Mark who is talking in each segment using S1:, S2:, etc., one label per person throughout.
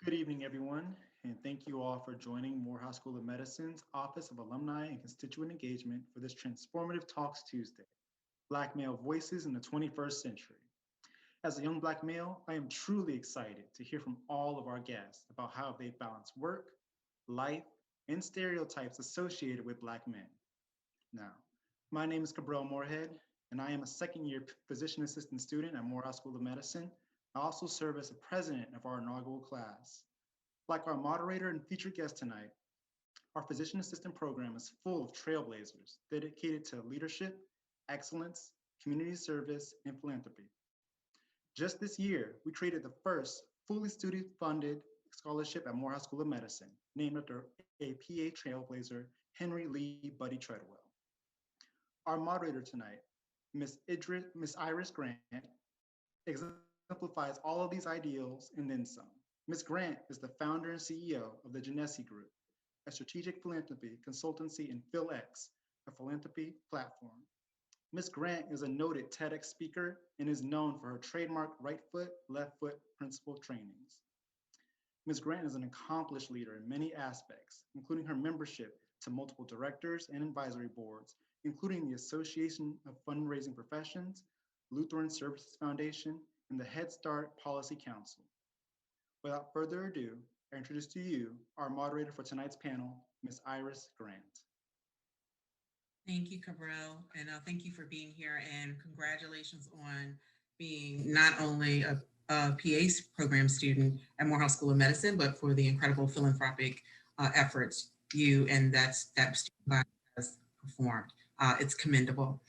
S1: Good evening, everyone, and thank you all for joining Morehouse School of Medicine's Office of Alumni and Constituent Engagement for this Transformative Talks Tuesday, Black Male Voices in the 21st Century. As a young Black male, I am truly excited to hear from all of our guests about how they balance work, life, and stereotypes associated with Black men. Now, my name is Cabral Moorhead, and I am a second-year physician assistant student at Morehouse School of Medicine. I also serve as the president of our inaugural class. Like our moderator and featured guest tonight, our physician assistant program is full of trailblazers dedicated to leadership, excellence, community service, and philanthropy. Just this year, we created the first fully student funded scholarship at Morehouse School of Medicine, named after a PA trailblazer, Henry Lee Buddy Treadwell. Our moderator tonight, Miss Iris Grant, exemplifies all of these ideals and then some. Ms. Grant is the founder and CEO of the Genesi Group, a strategic philanthropy consultancy in PhilX, a philanthropy platform. Ms. Grant is a noted TEDx speaker and is known for her trademark right foot, left foot principle trainings. Ms. Grant is an accomplished leader in many aspects, including her membership to multiple directors and advisory boards, including the Association of Fundraising Professions, Lutheran Services Foundation, and the Head Start Policy Council. Without further ado, I introduce to you our moderator for tonight's panel, Ms. Iris Grant.
S2: Thank you, Cabral, and thank you for being here, and congratulations on being not only a PA program student at Morehouse School of Medicine, but for the incredible philanthropic efforts you and that student body has performed. It's commendable.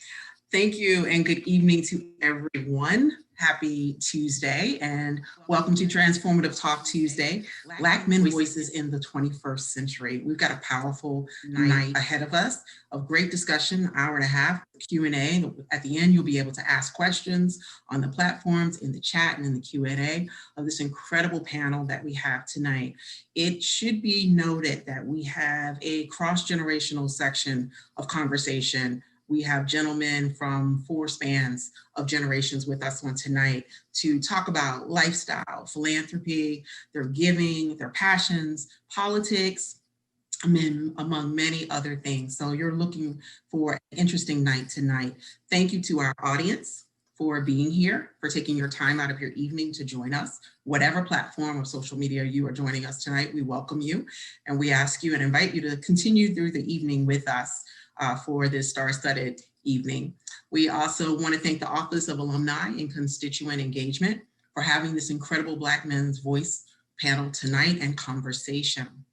S2: Thank you and good evening to everyone. Happy Tuesday and welcome to Transformative Talk Tuesday, Black Men Voices in the 21st Century. We've got a powerful night ahead of us of great discussion, hour and a half, Q&A. At the end, you'll be able to ask questions on the platforms, in the chat, and in the Q&A of this incredible panel that we have tonight. It should be noted that we have a cross-generational section of conversation. We have gentlemen from 4 spans of generations with us on tonight to talk about lifestyle, philanthropy, their giving, their passions, politics, among many other things. So you're looking for an interesting night tonight. Thank you to our audience for being here, for taking your time out of your evening to join us. Whatever platform of social media you are joining us tonight, we welcome you and we ask you and invite you to continue through the evening with us. For this star-studded evening. We also want to thank the Office of Alumni and Constituent Engagement for having this incredible Black Men's Voice panel tonight and conversation.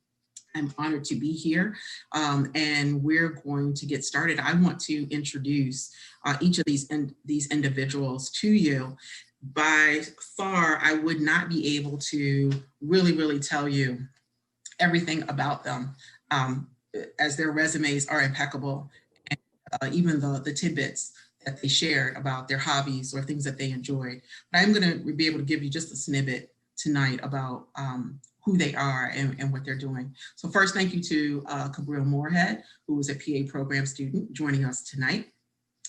S2: I'm honored to be here and we're going to get started. I want to introduce each of these individuals to you. By far, I would not be able to really tell you everything about them. As their resumes are impeccable, and even the tidbits that they shared about their hobbies or things that they enjoyed. But I'm going to be able to give you just a snippet tonight about who they are and what they're doing. So first, thank you to Cabral Moorhead, who is a PA program student joining us tonight.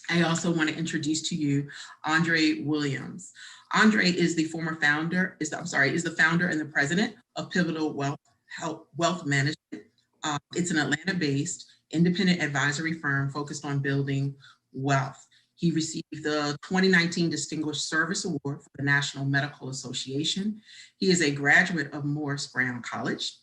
S2: I also want to introduce to you Andre Williams. Andre is the founder and the president of Pivotal Wealth Management. It's an Atlanta-based independent advisory firm focused on building wealth. He received the 2019 Distinguished Service Award for the National Medical Association. He is a graduate of Morris Brown College.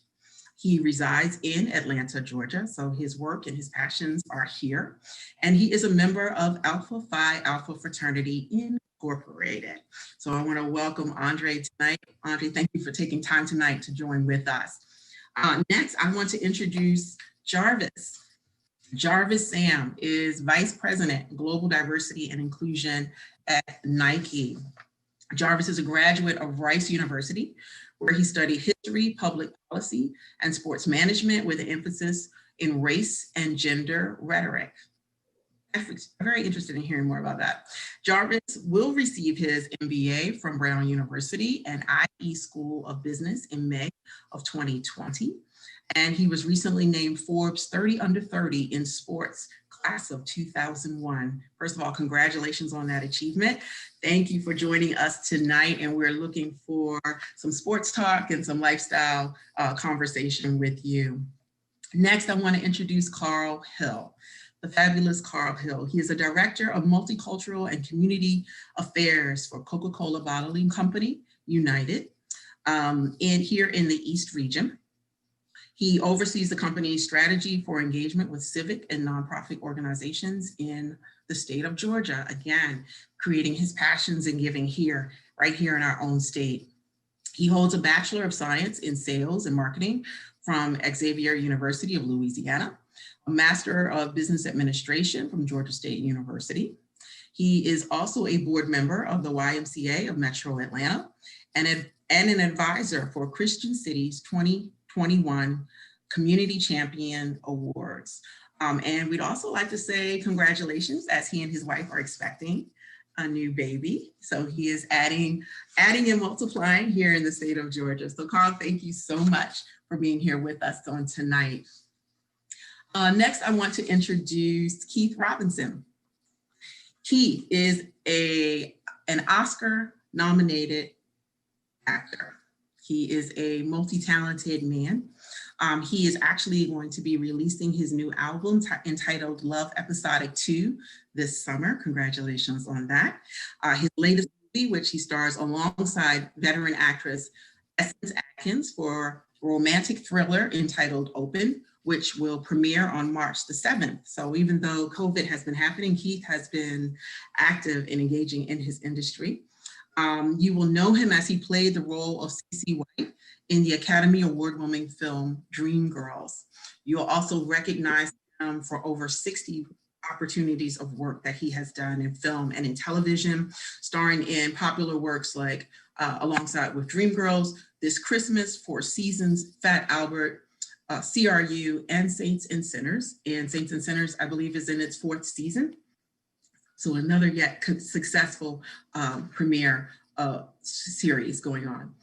S2: He resides in Atlanta, Georgia, so his work and his passions are here. And he is a member of Alpha Phi Alpha Fraternity Incorporated. So I want to welcome Andre tonight. Andre, thank you for taking time tonight to join with us. Next, I want to introduce Jarvis. Jarvis Sam is Vice President, Global Diversity and Inclusion at Nike. Jarvis is a graduate of Rice University, where he studied history, public policy, and sports management with an emphasis in race and gender rhetoric. I'm very interested in hearing more about that. Jarvis will receive his MBA from Brown University and IE School of Business in May of 2020. And he was recently named Forbes 30 Under 30 in Sports class of 2001. First of all, congratulations on that achievement. Thank you for joining us tonight, and we're looking for some sports talk and some lifestyle conversation with you. Next, I want to introduce Carl Hill, the fabulous Carl Hill. He is a director of multicultural and community affairs for Coca-Cola Bottling Company, United, here in the East region. He oversees the company's strategy for engagement with civic and nonprofit organizations in the state of Georgia. Again, creating his passions and giving here, right here in our own state. He holds a Bachelor of Science in Sales and Marketing from Xavier University of Louisiana, a Master of Business Administration from Georgia State University. He is also a board member of the YMCA of Metro Atlanta and an advisor for Christian City's 2021 Community Champion Awards. And we'd also like to say congratulations, as he and his wife are expecting a new baby. So he is adding and multiplying here in the state of Georgia. So Carl, thank you so much for being here with us on tonight. Next, I want to introduce Keith Robinson. Keith is an Oscar-nominated actor. He is a multi-talented man. He is actually going to be releasing his new album entitled Love Episodic 2 this summer. Congratulations on that. His latest movie, which he stars alongside veteran actress Essence Atkins for romantic thriller entitled Open, which will premiere on March the 7th. So even though COVID has been happening, Keith has been active in engaging in his industry. You will know him as he played the role of C.C. White in the Academy Award-winning film Dreamgirls. You'll also recognize him for over 60 opportunities of work that he has done in film and in television, starring in popular works like alongside with Dreamgirls, This Christmas, Four Seasons, Fat Albert, CRU, and Saints and Sinners. And Saints and Sinners, I believe, is in its 4th season. So another yet successful premiere series going on.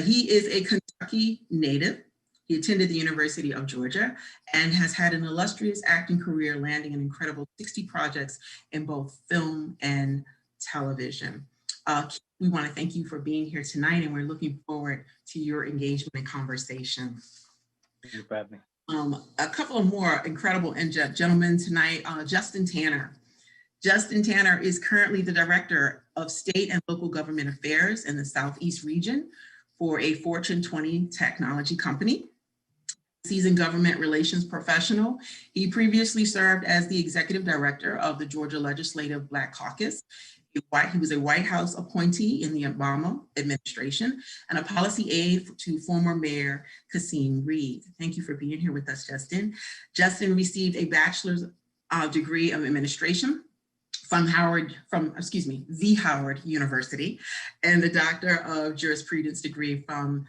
S2: He is a Kentucky native. He attended the University of Georgia and has had an illustrious acting career, landing an incredible 60 projects in both film and television. We want to thank you for being here tonight, and we're looking forward to your engagement and conversation.
S3: Thank you for having me.
S2: A couple of more incredible gentlemen tonight. Justin Tanner. Justin Tanner is currently the Director of State and Local Government Affairs in the Southeast region for a Fortune 20 technology company. Seasoned government relations professional. He previously served as the Executive Director of the Georgia Legislative Black Caucus. He was a White House appointee in the Obama administration and a policy aide to former Mayor Kasim Reed. Thank you for being here with us, Justin. Justin received a bachelor's degree of administration from the Howard University, and the Doctor of Jurisprudence degree from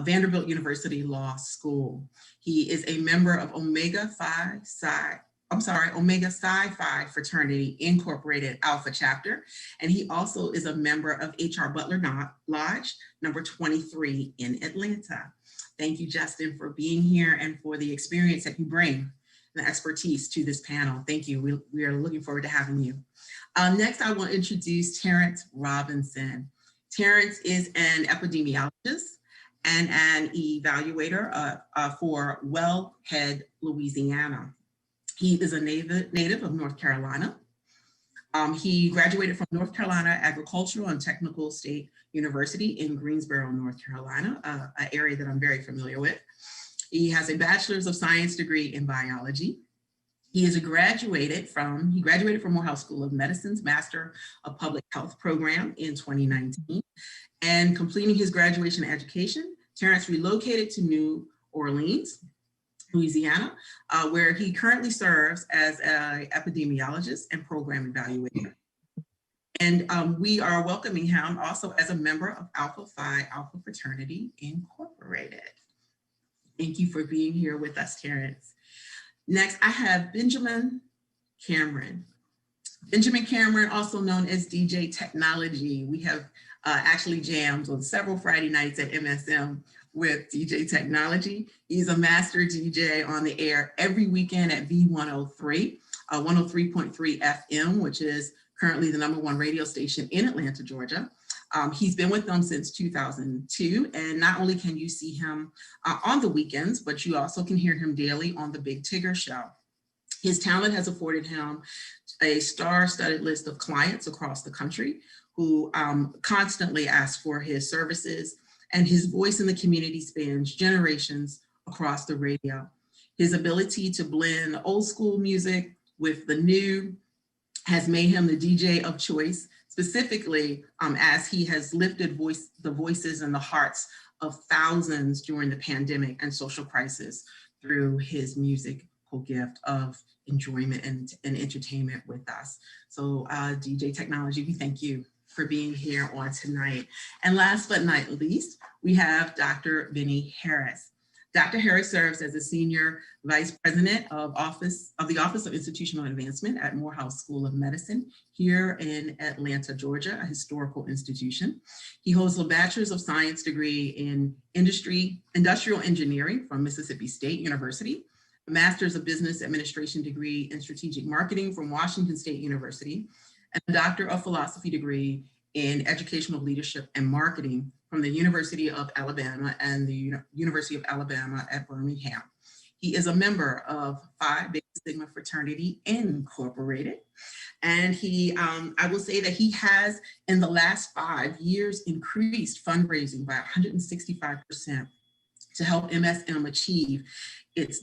S2: Vanderbilt University Law School. He is a member of Omega Psi Phi Fraternity Incorporated Alpha Chapter, and he also is a member of H.R. Butler Lodge, number 23 in Atlanta. Thank you, Justin, for being here and for the experience that you bring, the expertise to this panel. Thank you. We are looking forward to having you. Next, I will introduce Terrence Robinson. Terrence is an epidemiologist and an evaluator for Wellhead, Louisiana. He is a native of North Carolina. He graduated from North Carolina Agricultural and Technical State University in Greensboro, North Carolina, an area that I'm very familiar with. He has a Bachelor's of Science degree in biology. He graduated from Morehouse School of Medicine's Master of Public Health program in 2019. And completing his graduation education, Terrence relocated to New Orleans, Louisiana, where he currently serves as an epidemiologist and program evaluator. And we are welcoming him also as a member of Alpha Phi Alpha Fraternity Incorporated. Thank you for being here with us, Terrence. Next, I have Benjamin Cameron. Benjamin Cameron, also known as DJ Technology. We have actually jammed on several Friday nights at MSM with DJ Technology. He's a master DJ on the air every weekend at V103 103.3 FM, which is currently the #1 radio station in Atlanta, Georgia. He's been with them since 2002, and not only can you see him on the weekends, but you also can hear him daily on the Big Tigger Show. His talent has afforded him a star-studded list of clients across the country who constantly ask for his services, and his voice in the community spans generations across the radio. His ability to blend old school music with the new has made him the DJ of choice, specifically as he has lifted the voices and the hearts of thousands during the pandemic and social crisis through his musical gift of enjoyment and entertainment with us. So DJ Technology, we thank you for being here on tonight. And last but not least, we have Dr. Benny Harris. Dr. Harris serves as a Senior Vice President of the Office of Institutional Advancement at Morehouse School of Medicine here in Atlanta, Georgia, a historical institution. He holds a Bachelor's of Science degree in Industrial Engineering from Mississippi State University, a Master's of Business Administration degree in Strategic Marketing from Washington State University, and a Doctor of Philosophy degree in Educational Leadership and Marketing from the University of Alabama and the University of Alabama at Birmingham. He is a member of Phi Beta Sigma Fraternity Incorporated. And I will say that he has, in the last 5 years, increased fundraising by 165% to help MSM achieve its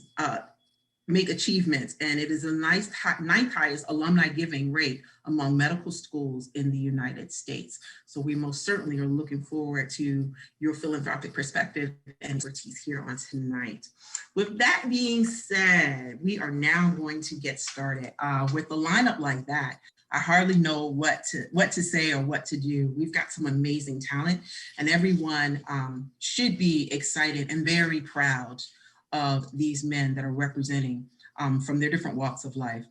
S2: make achievements, and it is a ninth highest alumni giving rate among medical schools in the United States. So we most certainly are looking forward to your philanthropic perspective and expertise here on tonight. With that being said, we are now going to get started. With a lineup like that, I hardly know what to say or what to do. We've got some amazing talent, and everyone should be excited and very proud of these men that are representing from their different walks of life.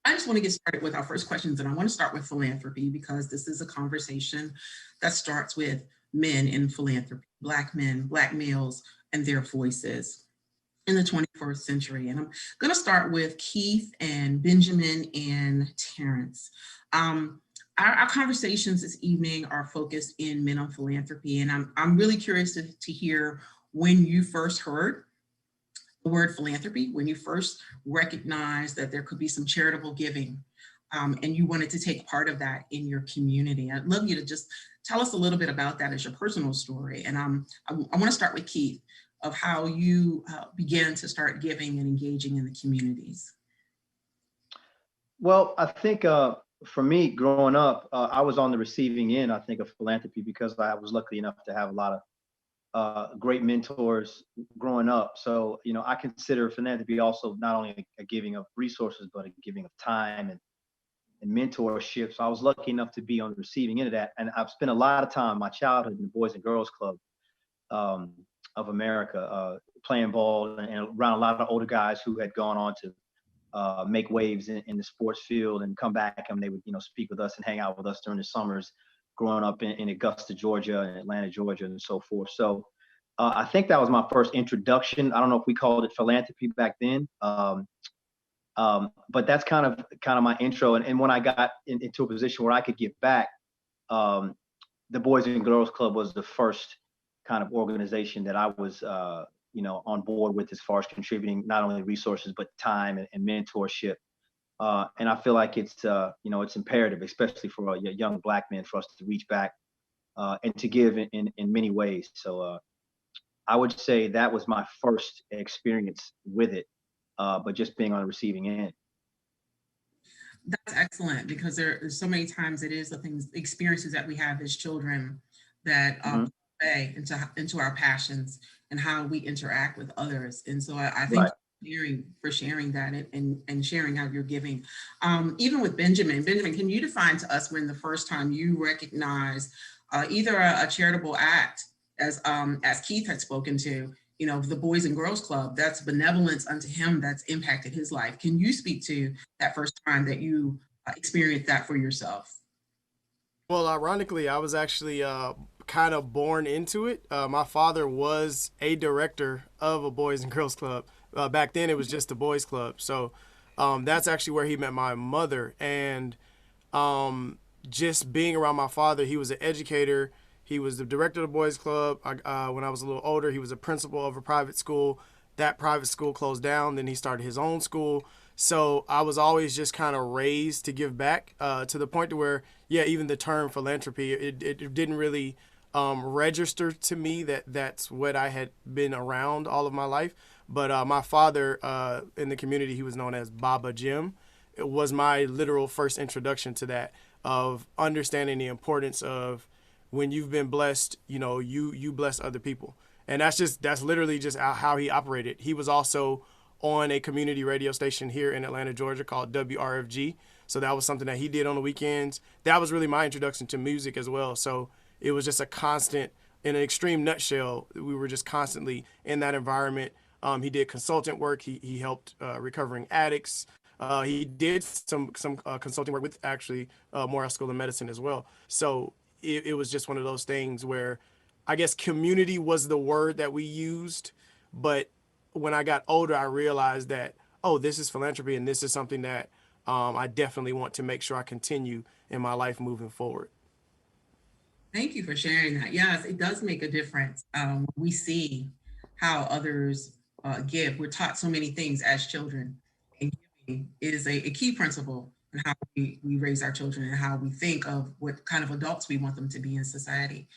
S2: I just want to get started with our first questions, and I want to start with philanthropy because this is a conversation that starts with men in philanthropy, Black men, Black males, and their voices in the 21st century. And I'm going to start with Keith and Benjamin and Terrence. Our conversations this evening are focused in men on philanthropy, and I'm really curious to hear when you first heard the word philanthropy, when you first recognized that there could be some charitable giving, and you wanted to take part of that in your community. I'd love you to just tell us a little bit about that as your personal story. And I want to start with Keith, of how you began to start giving and engaging in the communities.
S3: Well, I think for me, growing up, I was on the receiving end, I think, of philanthropy because I was lucky enough to have a lot of great mentors growing up. So, I consider philanthropy also not only a giving of resources, but a giving of time and mentorship. So I was lucky enough to be on the receiving end of that. And I've spent a lot of time, my childhood in the Boys and Girls Club of America, playing ball and around a lot of older guys who had gone on to make waves in the sports field and come back, and they would, speak with us and hang out with us during the summers, growing up in Augusta, Georgia, and Atlanta, Georgia, and so forth. So I think that was my first introduction. I don't know if we called it philanthropy back then, but that's kind of my intro. And when I got into a position where I could give back, the Boys and Girls Club was the first kind of organization that I was, on board with as far as contributing not only resources but time and mentorship. And I feel like it's imperative, especially for young Black men, for us to reach back and to give in many ways. So I would say that was my first experience with it, but just being on the receiving end.
S2: That's excellent, because there's so many times it is the experiences that we have as children that play into our passions and how we interact with others. And so I think for sharing that and sharing how you're giving. Even with Benjamin, can you define to us when the first time you recognized either a charitable act, as Keith had spoken to, the Boys and Girls Club, that's benevolence unto him that's impacted his life. Can you speak to that first time that you experienced that for yourself?
S4: Well, ironically, I was actually kind of born into it. My father was a director of a Boys and Girls Club. Back then, it was just a boys club. So That's actually where he met my mother. And just being around my father, he was an educator. He was the director of the boys club. When I was a little older, he was a principal of a private school. That private school closed down. Then he started his own school. So I was always just kind of raised to give back, to the point to where, yeah, even the term philanthropy, it didn't really register to me that that's what I had been around all of my life. But my father, in the community, he was known as Baba Jim. It was my literal first introduction to that, of understanding the importance of when you've been blessed, you bless other people. And that's literally just how he operated. He was also on a community radio station here in Atlanta, Georgia called WRFG. So that was something that he did on the weekends. That was really my introduction to music as well. So it was just a constant, in an extreme nutshell, we were just constantly in that environment. He did consultant work. He helped recovering addicts. He did some consulting work with actually Morehouse School of Medicine as well. So it was just one of those things where I guess community was the word that we used, but when I got older, I realized that, oh, this is philanthropy, and this is something that I definitely want to make sure I continue in my life moving forward.
S2: Thank you for sharing that. Yes, it does make a difference. We see how others give. We're taught so many things as children, and giving is a key principle in how we raise our children and how we think of what kind of adults we want them to be in society.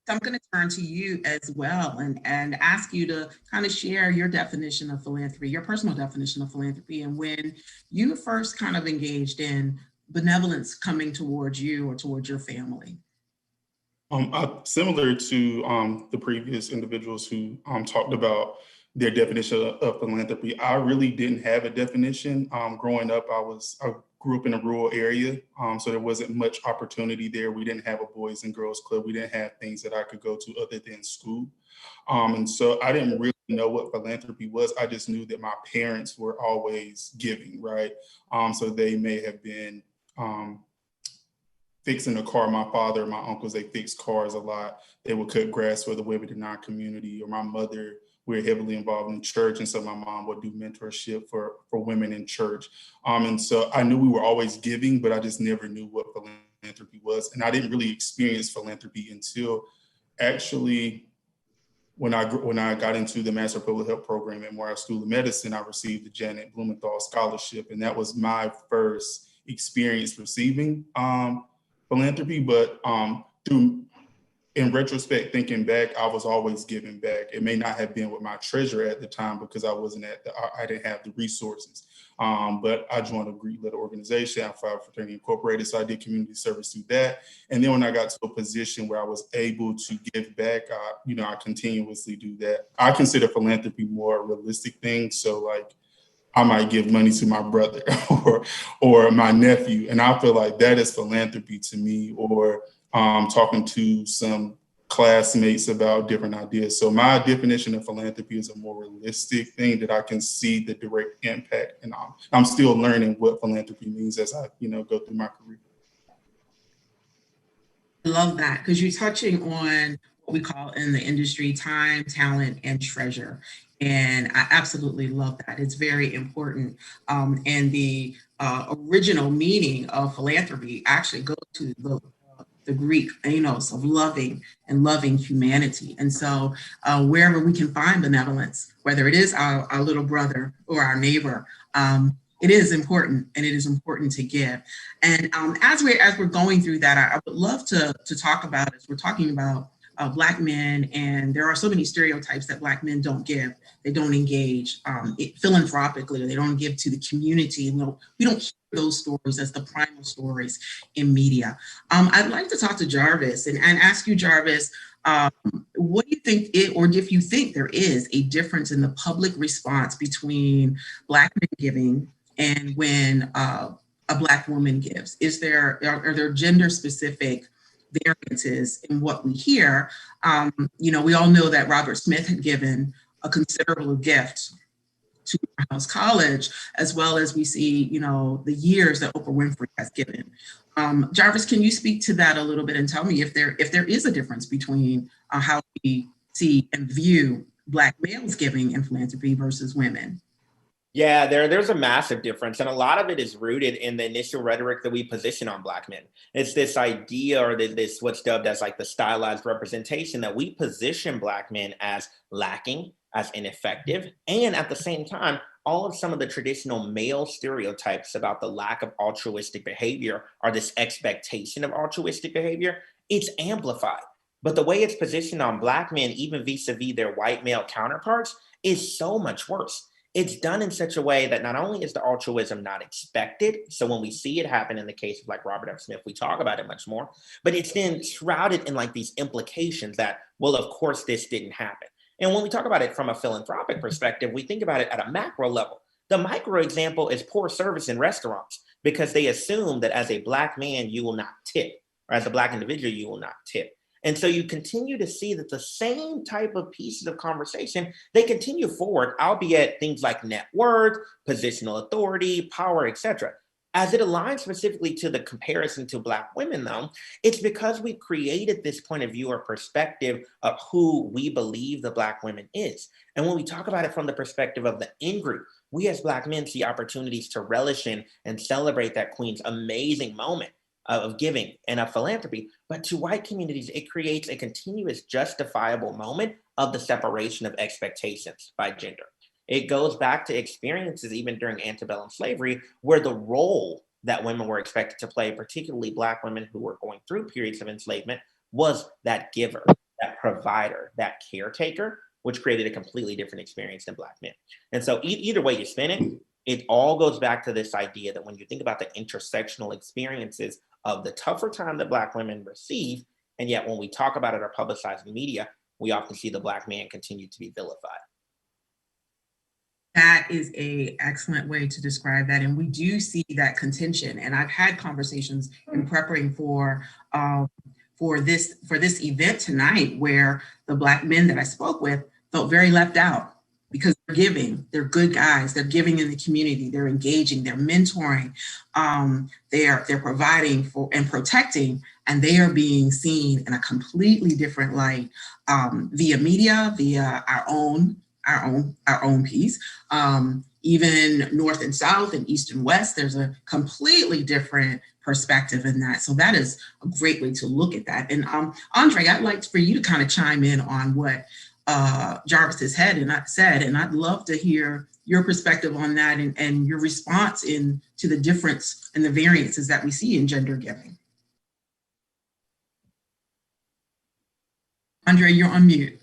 S2: So I'm going to turn to you as well and ask you to kind of share your definition of philanthropy, your personal definition of philanthropy, and when you first kind of engaged in benevolence coming towards you or towards your family.
S5: Similar to the previous individuals who talked about their definition of philanthropy, I really didn't have a definition. Growing up, I grew up in a rural area, so there wasn't much opportunity there. We didn't have a boys and girls club. We didn't have things that I could go to other than school. And so I didn't really know what philanthropy was. I just knew that my parents were always giving, right? So they may have been fixing a car. My father, my uncles, they fixed cars a lot. They would cut grass for the women in our community. Or my mother, we're heavily involved in church. And so my mom would do mentorship for women in church. And so I knew we were always giving, but I just never knew what philanthropy was. And I didn't really experience philanthropy until actually when I got into the Master Public Health program at Morehouse School of Medicine, I received the Janet Blumenthal Scholarship. And that was my first experience receiving philanthropy, but in retrospect, thinking back, I was always giving back. It may not have been with my treasurer at the time because I didn't have the resources. But I joined a Greek letter organization, Alpha Fraternity Incorporated, so I did community service through that. And then when I got to a position where I was able to give back, I continuously do that. I consider philanthropy more a realistic thing. So like, I might give money to my brother or my nephew. And I feel like that is philanthropy to me, or talking to some classmates about different ideas. So my definition of philanthropy is a more realistic thing that I can see the direct impact. And I'm still learning what philanthropy means as I, go through my career.
S2: I love that because you're touching on what we call in the industry time, talent, and treasure. And I absolutely love that. It's very important. And the original meaning of philanthropy actually goes to the Greek anos of loving and loving humanity. And so wherever we can find benevolence, whether it is our little brother or our neighbor, it is important, and it is important to give. And as we're going through that, I would love to talk about, as we're talking about Black men, and there are so many stereotypes that Black men don't give, they don't engage philanthropically, or they don't give to the community. And we don't hear those stories as the primal stories in media. I'd like to talk to Jarvis and ask you, Jarvis, what do you think or if you think there is a difference in the public response between Black men giving and when a Black woman gives? Are there gender specific variances in what we hear? We all know that Robert Smith had given a considerable gift to Morehouse College, as well as we see, the years that Oprah Winfrey has given. Jarvis, can you speak to that a little bit and tell me if there is a difference between how we see and view Black males giving in philanthropy versus women?
S6: Yeah, there's a massive difference. And a lot of it is rooted in the initial rhetoric that we position on Black men. It's this idea or this what's dubbed as like the stylized representation that we position Black men as lacking, as ineffective, and at the same time, all of some of the traditional male stereotypes about the lack of altruistic behavior or this expectation of altruistic behavior, it's amplified. But the way it's positioned on Black men, even vis-a-vis their white male counterparts, is so much worse. It's done in such a way that not only is the altruism not expected, so when we see it happen in the case of like Robert F. Smith, we talk about it much more, but it's then shrouded in like these implications that, well, of course, this didn't happen. And when we talk about it from a philanthropic perspective, we think about it at a macro level. The micro example is poor service in restaurants because they assume that as a Black man, you will not tip, or as a Black individual, you will not tip. And so you continue to see that the same type of pieces of conversation, they continue forward, albeit things like net worth, positional authority, power, etc. As it aligns specifically to the comparison to Black women, though, it's because we created this point of view or perspective of who we believe the Black women is. And when we talk about it from the perspective of the in-group, we as Black men see opportunities to relish in and celebrate that queen's amazing moment of giving and of philanthropy. But to white communities, it creates a continuous justifiable moment of the separation of expectations by gender. It goes back to experiences even during antebellum slavery, where the role that women were expected to play, particularly Black women who were going through periods of enslavement, was that giver, that provider, that caretaker, which created a completely different experience than Black men. And so either way you spin it, it all goes back to this idea that when you think about the intersectional experiences of the tougher time that Black women receive, and yet when we talk about it or publicize in media, we often see the Black man continue to be vilified.
S2: That is an excellent way to describe that. And we do see that contention. And I've had conversations in preparing for this event tonight where the Black men that I spoke with felt very left out because they're giving, they're good guys, they're giving in the community, they're engaging, they're mentoring, they're providing for and protecting, and they are being seen in a completely different light via media, via our own piece. Even North and South and East and West, there's a completely different perspective in that. So that is a great way to look at that. And Andre, I'd like for you to kind of chime in on what Jarvis has said, and I'd love to hear your perspective on that and your response to the difference and the variances that we see in gender giving. Andre, you're on mute.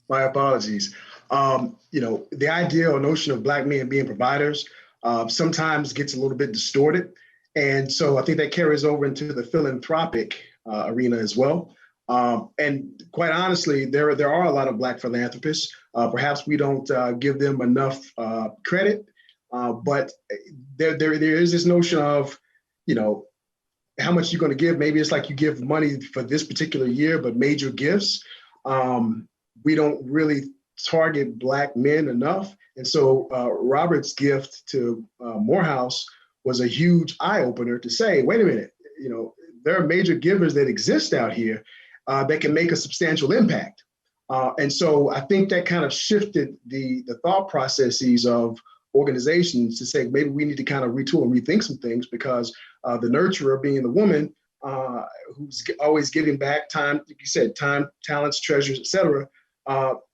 S7: My apologies. The idea or notion of Black men being providers sometimes gets a little bit distorted. And so I think that carries over into the philanthropic arena as well. And quite honestly, there are a lot of Black philanthropists. Perhaps we don't give them enough credit, but there is this notion of, how much you're going to give. Maybe it's like you give money for this particular year, but major gifts. We don't really target Black men enough. And so Robert's gift to Morehouse was a huge eye opener to say, wait a minute, there are major givers that exist out here that can make a substantial impact. And so I think that kind of shifted the thought processes of organizations to say, maybe we need to kind of retool and rethink some things, because the nurturer being the woman who's always giving back time, like you said, time, talents, treasures, et cetera,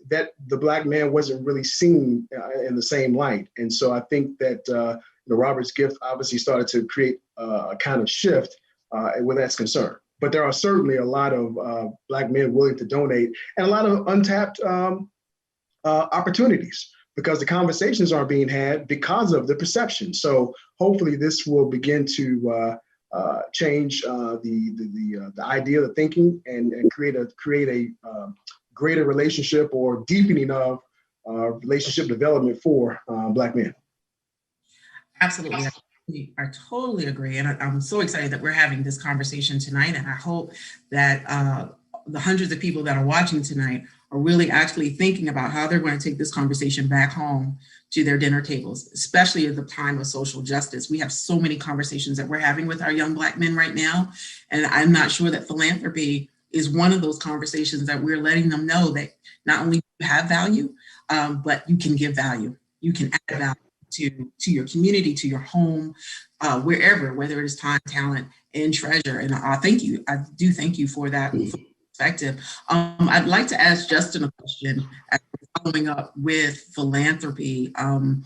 S7: that the Black man wasn't really seen in the same light. And so I think that Robert's gift obviously started to create a kind of shift where that's concerned. But there are certainly a lot of Black men willing to donate, and a lot of untapped opportunities, because the conversations aren't being had because of the perception. So hopefully this will begin to change the idea, the thinking, and create a greater relationship or deepening of relationship development for Black men.
S2: Absolutely. I totally agree. And I'm so excited that we're having this conversation tonight. And I hope that the hundreds of people that are watching tonight are really actually thinking about how they're going to take this conversation back home to their dinner tables, especially at the time of social justice. We have so many conversations that we're having with our young Black men right now. And I'm not sure that philanthropy is one of those conversations that we're letting them know that not only do you have value, but you can give value. You can add value to your community, to your home, wherever, whether it is time, talent, and treasure. And I thank you. I do thank you for that perspective. I'd like to ask Justin a question, following up with philanthropy. When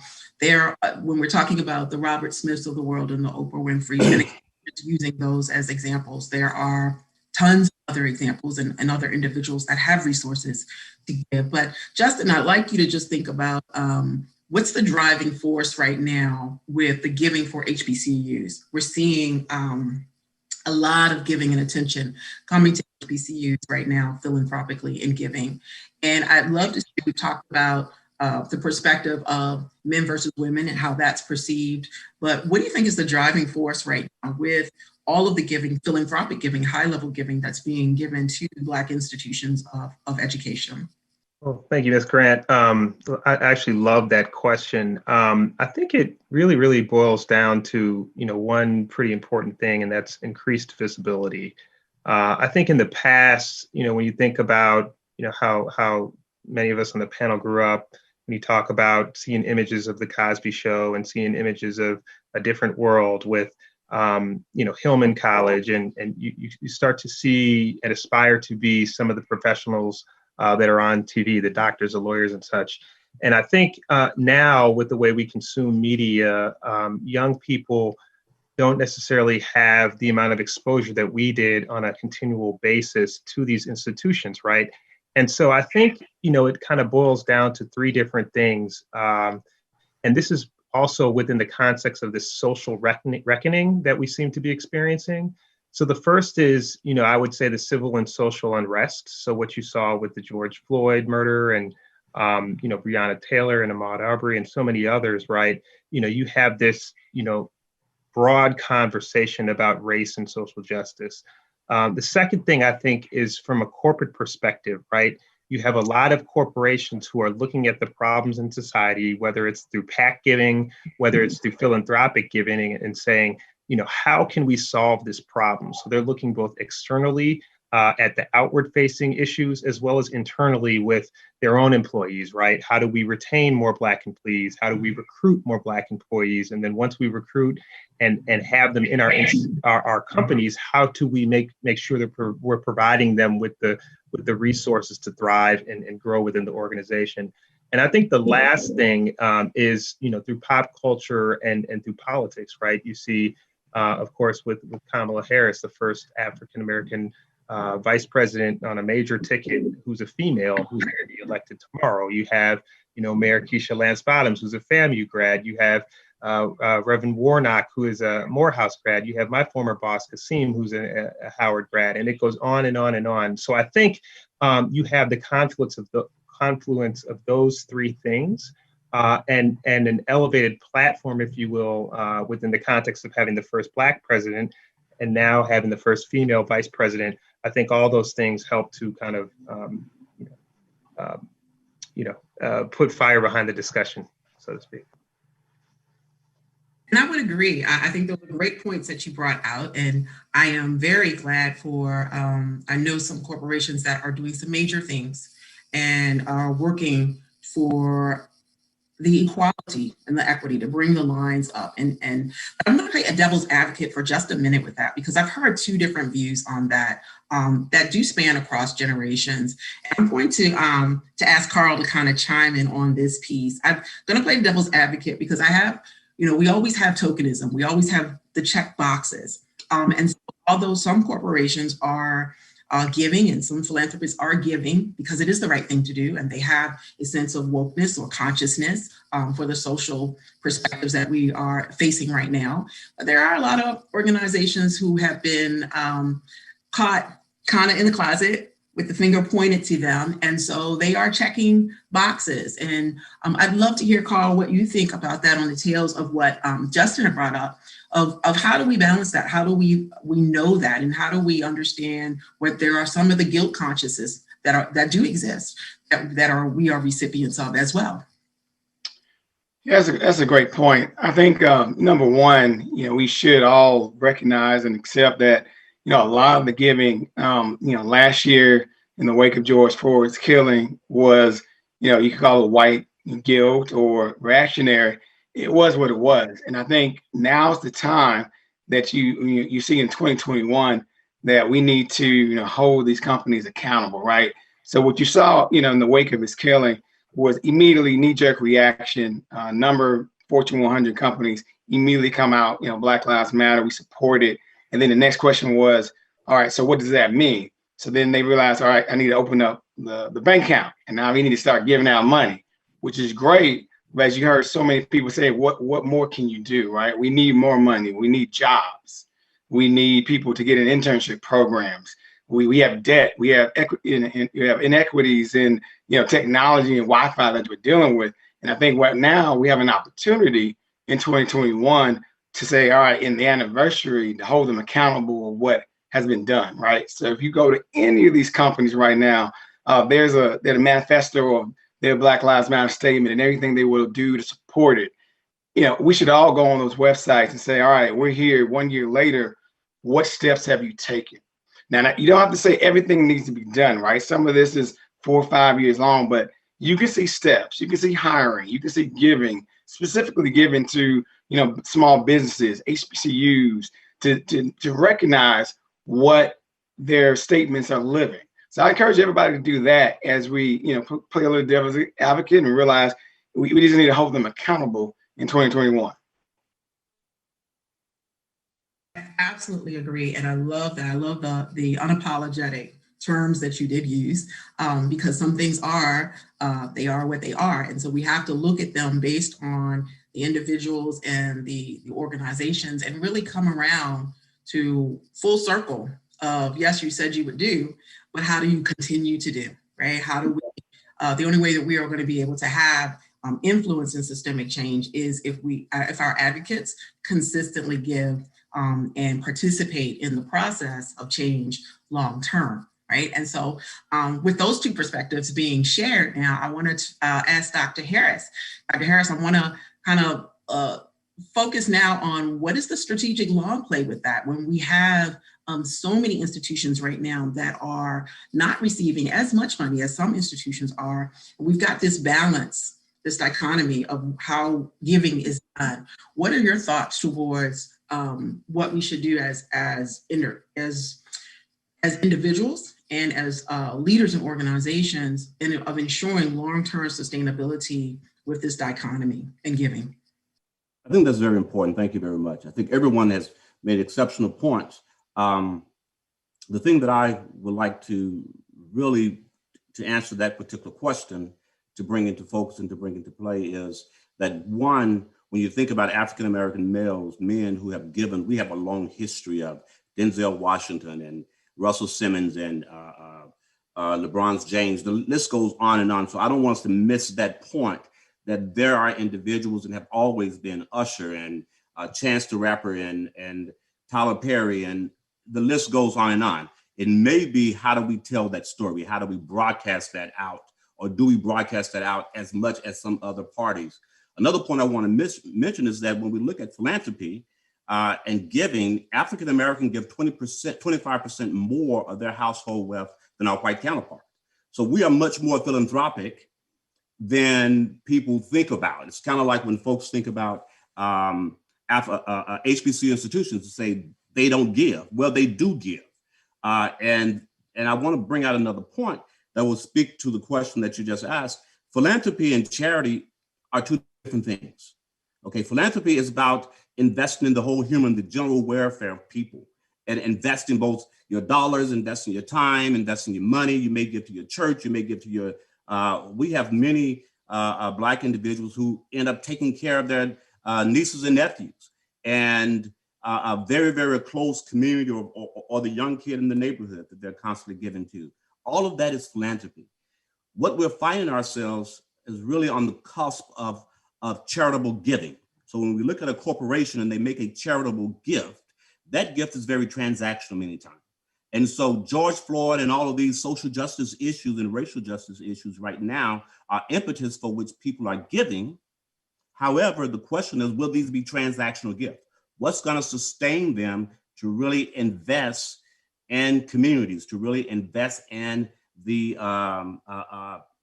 S2: we're talking about the Robert Smiths of the world and the Oprah Winfrey, and using those as examples, there are tons of other examples and other individuals that have resources to give. But Justin, I'd like you to just think about what's the driving force right now with the giving for HBCUs. We're seeing a lot of giving and attention coming to HBCUs right now, philanthropically and giving. And I'd love to see you talk about the perspective of men versus women and how that's perceived. But what do you think is the driving force right now with all of the giving, philanthropic giving, high-level giving that's being given to Black institutions of education?
S8: Well, thank you, Ms. Grant. I actually love that question. I think it really boils down to, one pretty important thing, and that's increased visibility. I think in the past, when you think about, how many of us on the panel grew up, when you talk about seeing images of the Cosby Show and seeing images of a different world with, Hillman College, and you start to see and aspire to be some of the professionals that are on TV, the doctors, the lawyers, and such. And I think now with the way we consume media, young people don't necessarily have the amount of exposure that we did on a continual basis to these institutions, right? And so I think, it kind of boils down to three different things. And this is also within the context of this social reckoning that we seem to be experiencing. So the first is, I would say the civil and social unrest. So what you saw with the George Floyd murder and, Breonna Taylor and Ahmaud Arbery and so many others, right? You have this, broad conversation about race and social justice. The second thing I think is from a corporate perspective, right? You have a lot of corporations who are looking at the problems in society, whether it's through PAC giving, whether it's through philanthropic giving, and saying, how can we solve this problem? So they're looking both externally at the outward facing issues as well as internally with their own employees, right? How do we retain more Black employees? How do we recruit more Black employees? And then once we recruit and have them in our companies, how do we make sure that we're providing them with the resources to thrive and grow within the organization? And I think the last thing is, through pop culture and through politics, right? You see, of course, with Kamala Harris, the first African-American vice president on a major ticket who's a female who's going to be elected tomorrow. You have, Mayor Keisha Lance Bottoms, who's a FAMU grad. You have Reverend Warnock, who is a Morehouse grad. You have my former boss, Kasim, who's a Howard grad, and it goes on and on and on. So I think you have the confluence of those three things and an elevated platform, if you will, within the context of having the first Black president and now having the first female vice president. I think all those things help to kind of, put fire behind the discussion, so to speak.
S2: And I would agree. I think those are great points that you brought out. And I am very glad for, I know some corporations that are doing some major things and are working for the equality and the equity to bring the lines up. And I'm going to play a devil's advocate for just a minute with that, because I've heard two different views on that that do span across generations. And I'm going to ask Carl to kind of chime in on this piece. I'm going to play the devil's advocate because I have, we always have tokenism. We always have the check boxes. And so although some corporations are giving and some philanthropists are giving because it is the right thing to do, and they have a sense of wokeness or consciousness for the social perspectives that we are facing right now. There are a lot of organizations who have been caught kind of in the closet with the finger pointed to them. And so they are checking boxes. And I'd love to hear, Carl, what you think about that on the tails of what Justin had brought up of how do we balance that? How do we know that? And how do we understand what there are some of the guilt consciousness that do exist that we are recipients of as well?
S9: Yeah, that's a great point. I think number one, we should all recognize and accept that, a lot of the giving, last year in the wake of George Floyd's killing was, you could call it white guilt or reactionary. It was what it was. And I think now's the time that you see in 2021 that we need to hold these companies accountable, right? So what you saw in the wake of his killing was immediately knee-jerk reaction. Number Fortune 100 companies immediately come out, Black Lives Matter, we support it. And then the next question was, all right, so what does that mean? So then they realized, all right, I need to open up the bank account, and now we need to start giving out money, which is great. But as you heard so many people say, what more can you do, right? We need more money. We need jobs. We need people to get in internship programs. We have debt. We have we have inequities in technology and Wi-Fi that we're dealing with. And I think right now we have an opportunity in 2021 to say, all right, in the anniversary, to hold them accountable of what has been done, right? So if you go to any of these companies right now, there's a manifesto of their Black Lives Matter statement and everything they will do to support it. We should all go on those websites and say, all right, we're here 1 year later. What steps have you taken? Now, you don't have to say everything needs to be done, right? Some of this is 4 or 5 years long, but you can see steps, you can see hiring, you can see giving, specifically giving to, small businesses, HBCUs, to recognize what their statements are living. So I encourage everybody to do that as we, play a little devil's advocate and realize we just need to hold them accountable in 2021.
S2: I absolutely agree. And I love that. I love the unapologetic terms that you did use, because some things are, they are what they are. And so we have to look at them based on the individuals and the organizations and really come around to full circle of, yes, you said you would do, but how do you continue to do, right? How do we, the only way that we are going to be able to have influence in systemic change is if our advocates consistently give and participate in the process of change long term, right? And so with those two perspectives being shared now, I want to ask Dr. Harris. Dr. Harris, I want to kind of focus now on what is the strategic long play with that when we have so many institutions right now that are not receiving as much money as some institutions are. We've got this balance, this dichotomy of how giving is done. What are your thoughts towards what we should do as individuals and as leaders in organizations of ensuring long-term sustainability with this dichotomy in giving?
S10: I think that's very important. Thank you very much. I think everyone has made exceptional points. The thing that I would like to really to answer that particular question, to bring into focus and to bring into play is that one, when you think about African-American males, men who have given, we have a long history of Denzel Washington and Russell Simmons and LeBron James. The list goes on and on. So I don't want us to miss that point that there are individuals and have always been Usher and Chance the Rapper and Tyler Perry, and the list goes on and on. It may be, how do we tell that story? How do we broadcast that out? Or do we broadcast that out as much as some other parties? Another point I want to mention is that when we look at philanthropy and giving, African Americans give 20%, 25% more of their household wealth than our white counterparts. So we are much more philanthropic than people think about. It's kind of like when folks think about HBCU institutions to say they don't give. Well, they do give. And I want to bring out another point that will speak to the question that you just asked. Philanthropy and charity are two different things. Okay, philanthropy is about investing in the whole human, the general welfare of people, and investing both your dollars, investing your time, investing your money. You may give to your church, you may give to your, we have many Black individuals who end up taking care of their nieces and nephews and a very, very close community or the young kid in the neighborhood that they're constantly giving to. All of that is philanthropy. What we're finding ourselves is really on the cusp of charitable giving. So when we look at a corporation and they make a charitable gift, that gift is very transactional many times. And so George Floyd and all of these social justice issues and racial justice issues right now are impetus for which people are giving. However, the question is, will these be transactional gifts? What's going to sustain them to really invest in communities, to really invest in the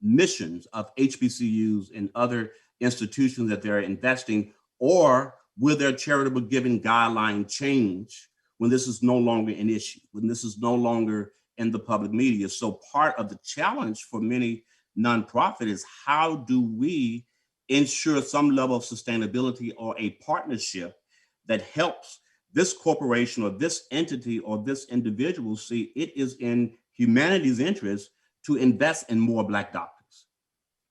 S10: missions of HBCUs and other institutions that they're investing, or will their charitable giving guideline change when this is no longer an issue, when this is no longer in the public media? So part of the challenge for many nonprofit is, how do we ensure some level of sustainability or a partnership that helps this corporation or this entity or this individual see it is in humanity's interest to invest in more Black doctors,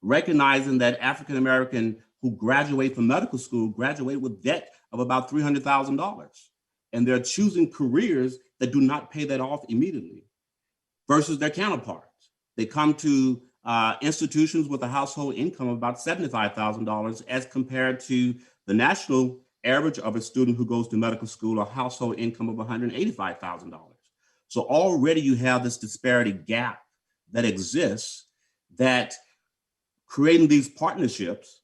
S10: recognizing that African American who graduate from medical school graduate with debt of about $300,000, and they're choosing careers that do not pay that off immediately versus their counterparts. They come to institutions with a household income of about $75,000 as compared to the national average of a student who goes to medical school, a household income of $185,000. So already you have this disparity gap that exists, that creating these partnerships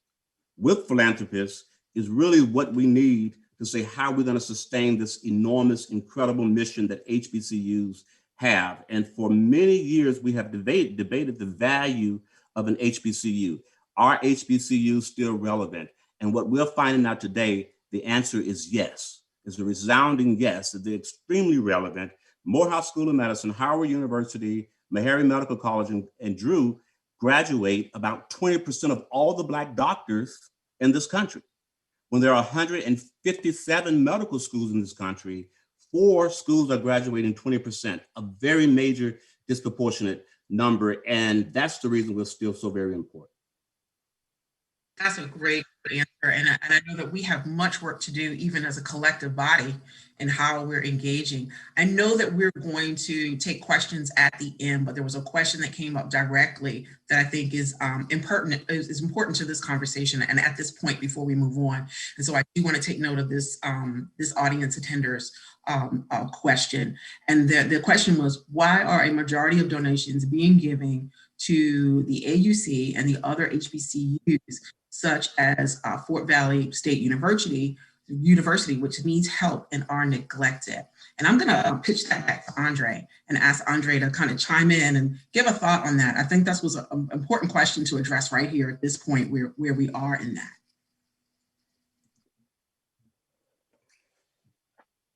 S10: with philanthropists is really what we need to say how we're going to sustain this enormous, incredible mission that HBCUs have. And for many years, we have debated the value of an HBCU. Are HBCUs still relevant? And what we're finding out today, the answer is yes. It's a resounding yes, that they're extremely relevant. Morehouse School of Medicine, Howard University, Meharry Medical College, and Drew graduate about 20% of all the Black doctors in this country. When there are 157 medical schools in this country, 4 schools are graduating 20%, a very major disproportionate number. And that's the reason we're still so very important.
S2: That's a great answer. And I know that we have much work to do, even as a collective body, in how we're engaging. I know that we're going to take questions at the end, but there was a question that came up directly that I think is important to this conversation and at this point before we move on. And so I do want to take note of this, this audience attenders question. And the question was, why are a majority of donations being given to the AUC and the other HBCUs, such as Fort Valley State University, which needs help and are neglected? And I'm gonna pitch that back to Andre and ask Andre to kind of chime in and give a thought on that. I think that was an important question to address right here at this point where we are in that.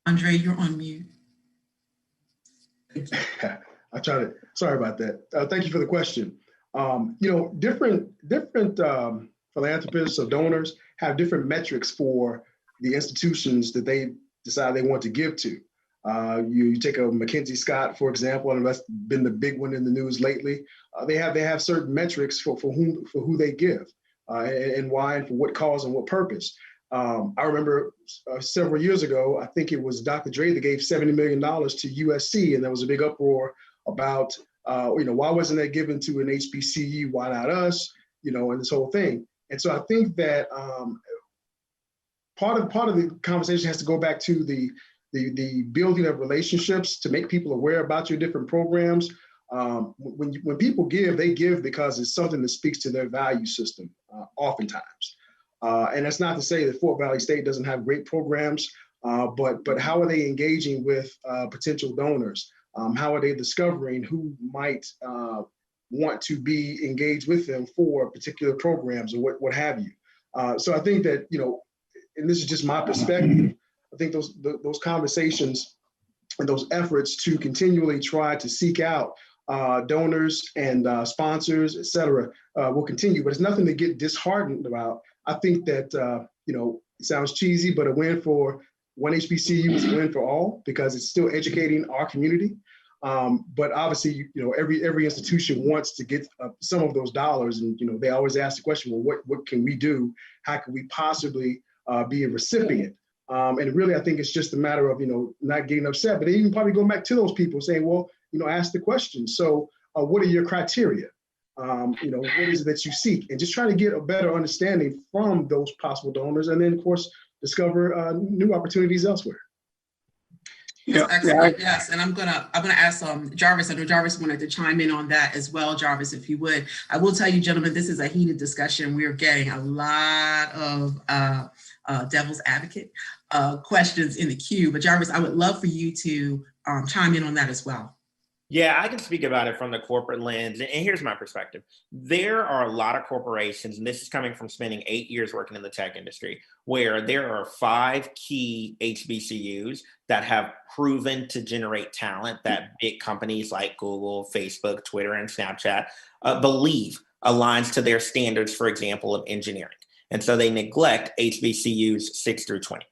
S2: Andre, you're on mute.
S7: I tried it. Sorry about that. Thank you for the question. You know, different philanthropists or donors have different metrics for the institutions that they decide they want to give to. You take a Mackenzie Scott, for example, and that's been the big one in the news lately. They have certain metrics for who they give and why and for what cause and what purpose. I remember several years ago, I think it was Dr. Dre that gave $70 million to USC, and there was a big uproar about, you know, why wasn't that given to an HBCU? Why not us? You know, and this whole thing. And so I think that part of the conversation has to go back to the building of relationships to make people aware about your different programs. When people give, they give because it's something that speaks to their value system, oftentimes. And that's not to say that Fort Valley State doesn't have great programs, but how are they engaging with potential donors? How are they discovering who might want to be engaged with them for particular programs or what have you? So I think that, you know, and this is just my perspective, I think those conversations and those efforts to continually try to seek out donors and sponsors, et cetera, will continue, but it's nothing to get disheartened about. I think that, you know, it sounds cheesy, but a win for one HBCU is a win for all because it's still educating our community. But obviously, you know, every institution wants to get some of those dollars, and you know, they always ask the question, well, what can we do? How can we possibly be a recipient? And really, I think it's just a matter of, you know, not getting upset, but even probably going back to those people saying, well, you know, ask the question. So what are your criteria? You know, what is it that you seek? And just try to get a better understanding from those possible donors. And then, of course, discover new opportunities elsewhere.
S2: Yes, excellent. Yes, and I'm gonna ask Jarvis. I know Jarvis wanted to chime in on that as well. Jarvis, if you would. I will tell you, gentlemen, this is a heated discussion. We are getting a lot of devil's advocate questions in the queue. But Jarvis, I would love for you to chime in on that as well.
S6: Yeah, I can speak about it from the corporate lens. And here's my perspective. There are a lot of corporations, and this is coming from spending 8 years working in the tech industry, where there are 5 key HBCUs that have proven to generate talent that big companies like Google, Facebook, Twitter, and Snapchat believe aligns to their standards, for example, of engineering. And so they neglect HBCUs 6 through 20.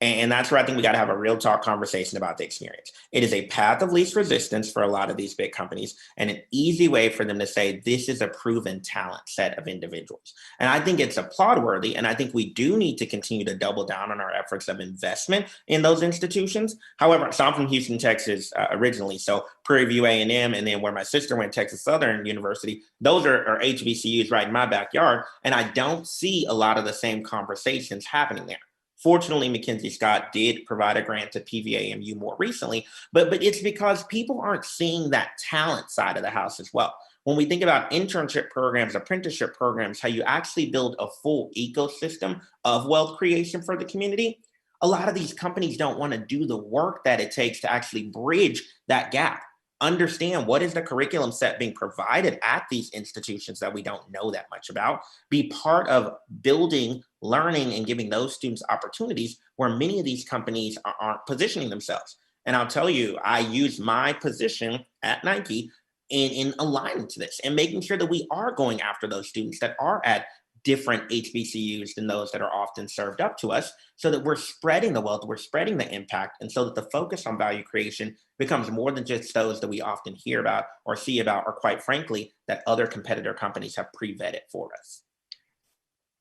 S6: And that's where I think we got to have a real talk conversation about the experience. It is a path of least resistance for a lot of these big companies and an easy way for them to say, this is a proven talent set of individuals. And I think it's applaud worthy. And I think we do need to continue to double down on our efforts of investment in those institutions. However, so I'm from Houston, Texas originally. So Prairie View A&M, and then where my sister went, Texas Southern University, those are HBCUs right in my backyard. And I don't see a lot of the same conversations happening there. Fortunately, Mackenzie Scott did provide a grant to PVAMU more recently, but it's because people aren't seeing that talent side of the house as well. When we think about internship programs, apprenticeship programs, how you actually build a full ecosystem of wealth creation for the community, a lot of these companies don't want to do the work that it takes to actually bridge that gap. Understand what is the curriculum set being provided at these institutions that we don't know that much about, be part of building, learning, and giving those students opportunities where many of these companies aren't positioning themselves. And I'll tell you, I use my position at Nike in aligning to this and making sure that we are going after those students that are at different HBCUs than those that are often served up to us, so that we're spreading the wealth, we're spreading the impact, and so that the focus on value creation becomes more than just those that we often hear about or see about, or quite frankly, that other competitor companies have pre-vetted for us.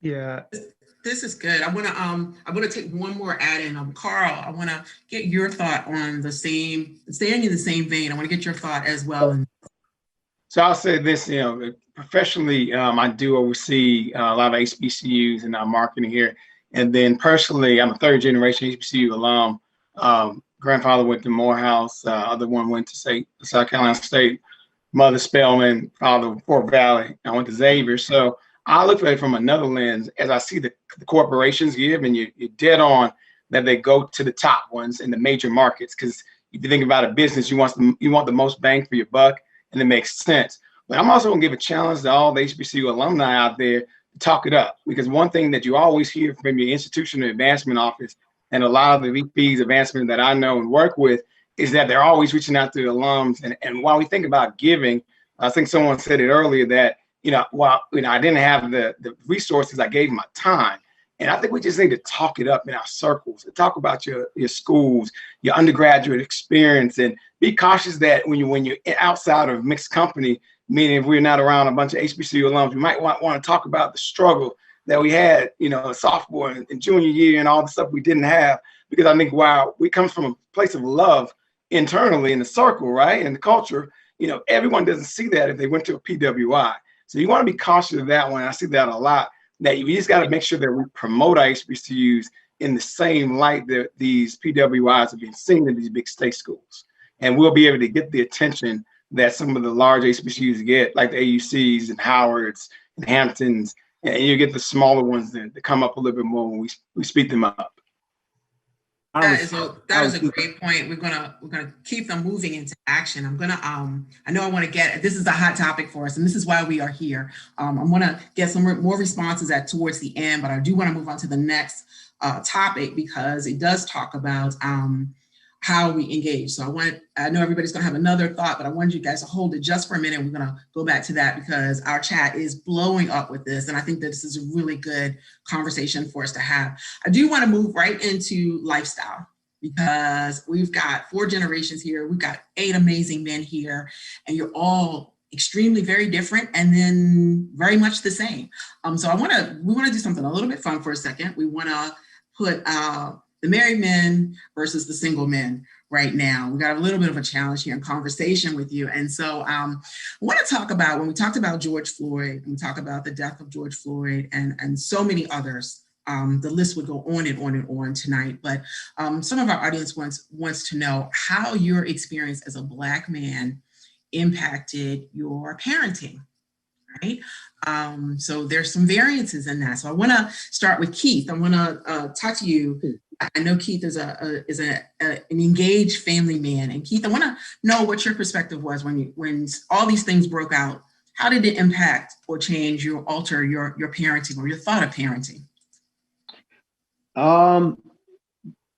S8: Yeah.
S2: This is good. I want to take one more add in. Carl, I want to get your thought on the same, staying in the same vein. I want to get your thought as well.
S9: So I'll say this, professionally, I do oversee a lot of HBCUs and marketing here. And then personally, I'm a 3rd generation HBCU alum. Grandfather went to Morehouse, other one went to South Carolina State, mother Spelman, father Fort Valley. I went to Xavier. So I look at it from another lens as I see the corporations give, and you're dead on that they go to the top ones in the major markets. Because if you think about a business, you want the most bang for your buck, and it makes sense. But I'm also gonna give a challenge to all the HBCU alumni out there to talk it up, because one thing that you always hear from your institutional advancement office and a lot of the VPs advancement that I know and work with is that they're always reaching out to the alums. And while we think about giving, I think someone said it earlier that, while I didn't have the resources, I gave my time. And I think we just need to talk it up in our circles and talk about your schools, your undergraduate experience, and be cautious that when you're outside of mixed company, meaning if we're not around a bunch of HBCU alums, we might want to talk about the struggle that we had, sophomore and junior year and all the stuff we didn't have. Because I think while we come from a place of love internally in the circle, right, and the culture, everyone doesn't see that if they went to a PWI. So you want to be cautious of that one. I see that a lot. That we just got to make sure that we promote our HBCUs in the same light that these PWIs are being seen in these big state schools. And we'll be able to get the attention that some of the large HBCUs get, like the AUCs and Howards and Hamptons, and you get the smaller ones that come up a little bit more when we speed them up.
S2: That is a great point. We're gonna keep them moving into action. I know I want to get, this is a hot topic for us, and this is why we are here. I want to get some more responses towards the end, but I do want to move on to the next topic, because it does talk about how we engage. So I know everybody's gonna have another thought, but I wanted you guys to hold it just for a minute. We're gonna go back to that because our chat is blowing up with this. And I think that this is a really good conversation for us to have. I do wanna move right into lifestyle, because we've got 4 generations here. We've got 8 amazing men here, and you're all extremely very different and then very much the same. So we wanna do something a little bit fun for a second. We wanna put the married men versus the single men right now. We got a little bit of a challenge here in conversation with you. And so I want to talk about, when we talked about George Floyd, and we talk about the death of George Floyd and so many others, the list would go on and on and on tonight. But some of our audience wants to know how your experience as a Black man impacted your parenting, right? So there's some variances in that. So I want to start with Keith. I want to talk to you. I know Keith is an engaged family man. And Keith, I want to know what your perspective was when all these things broke out. How did it impact or change alter your parenting or your thought of parenting?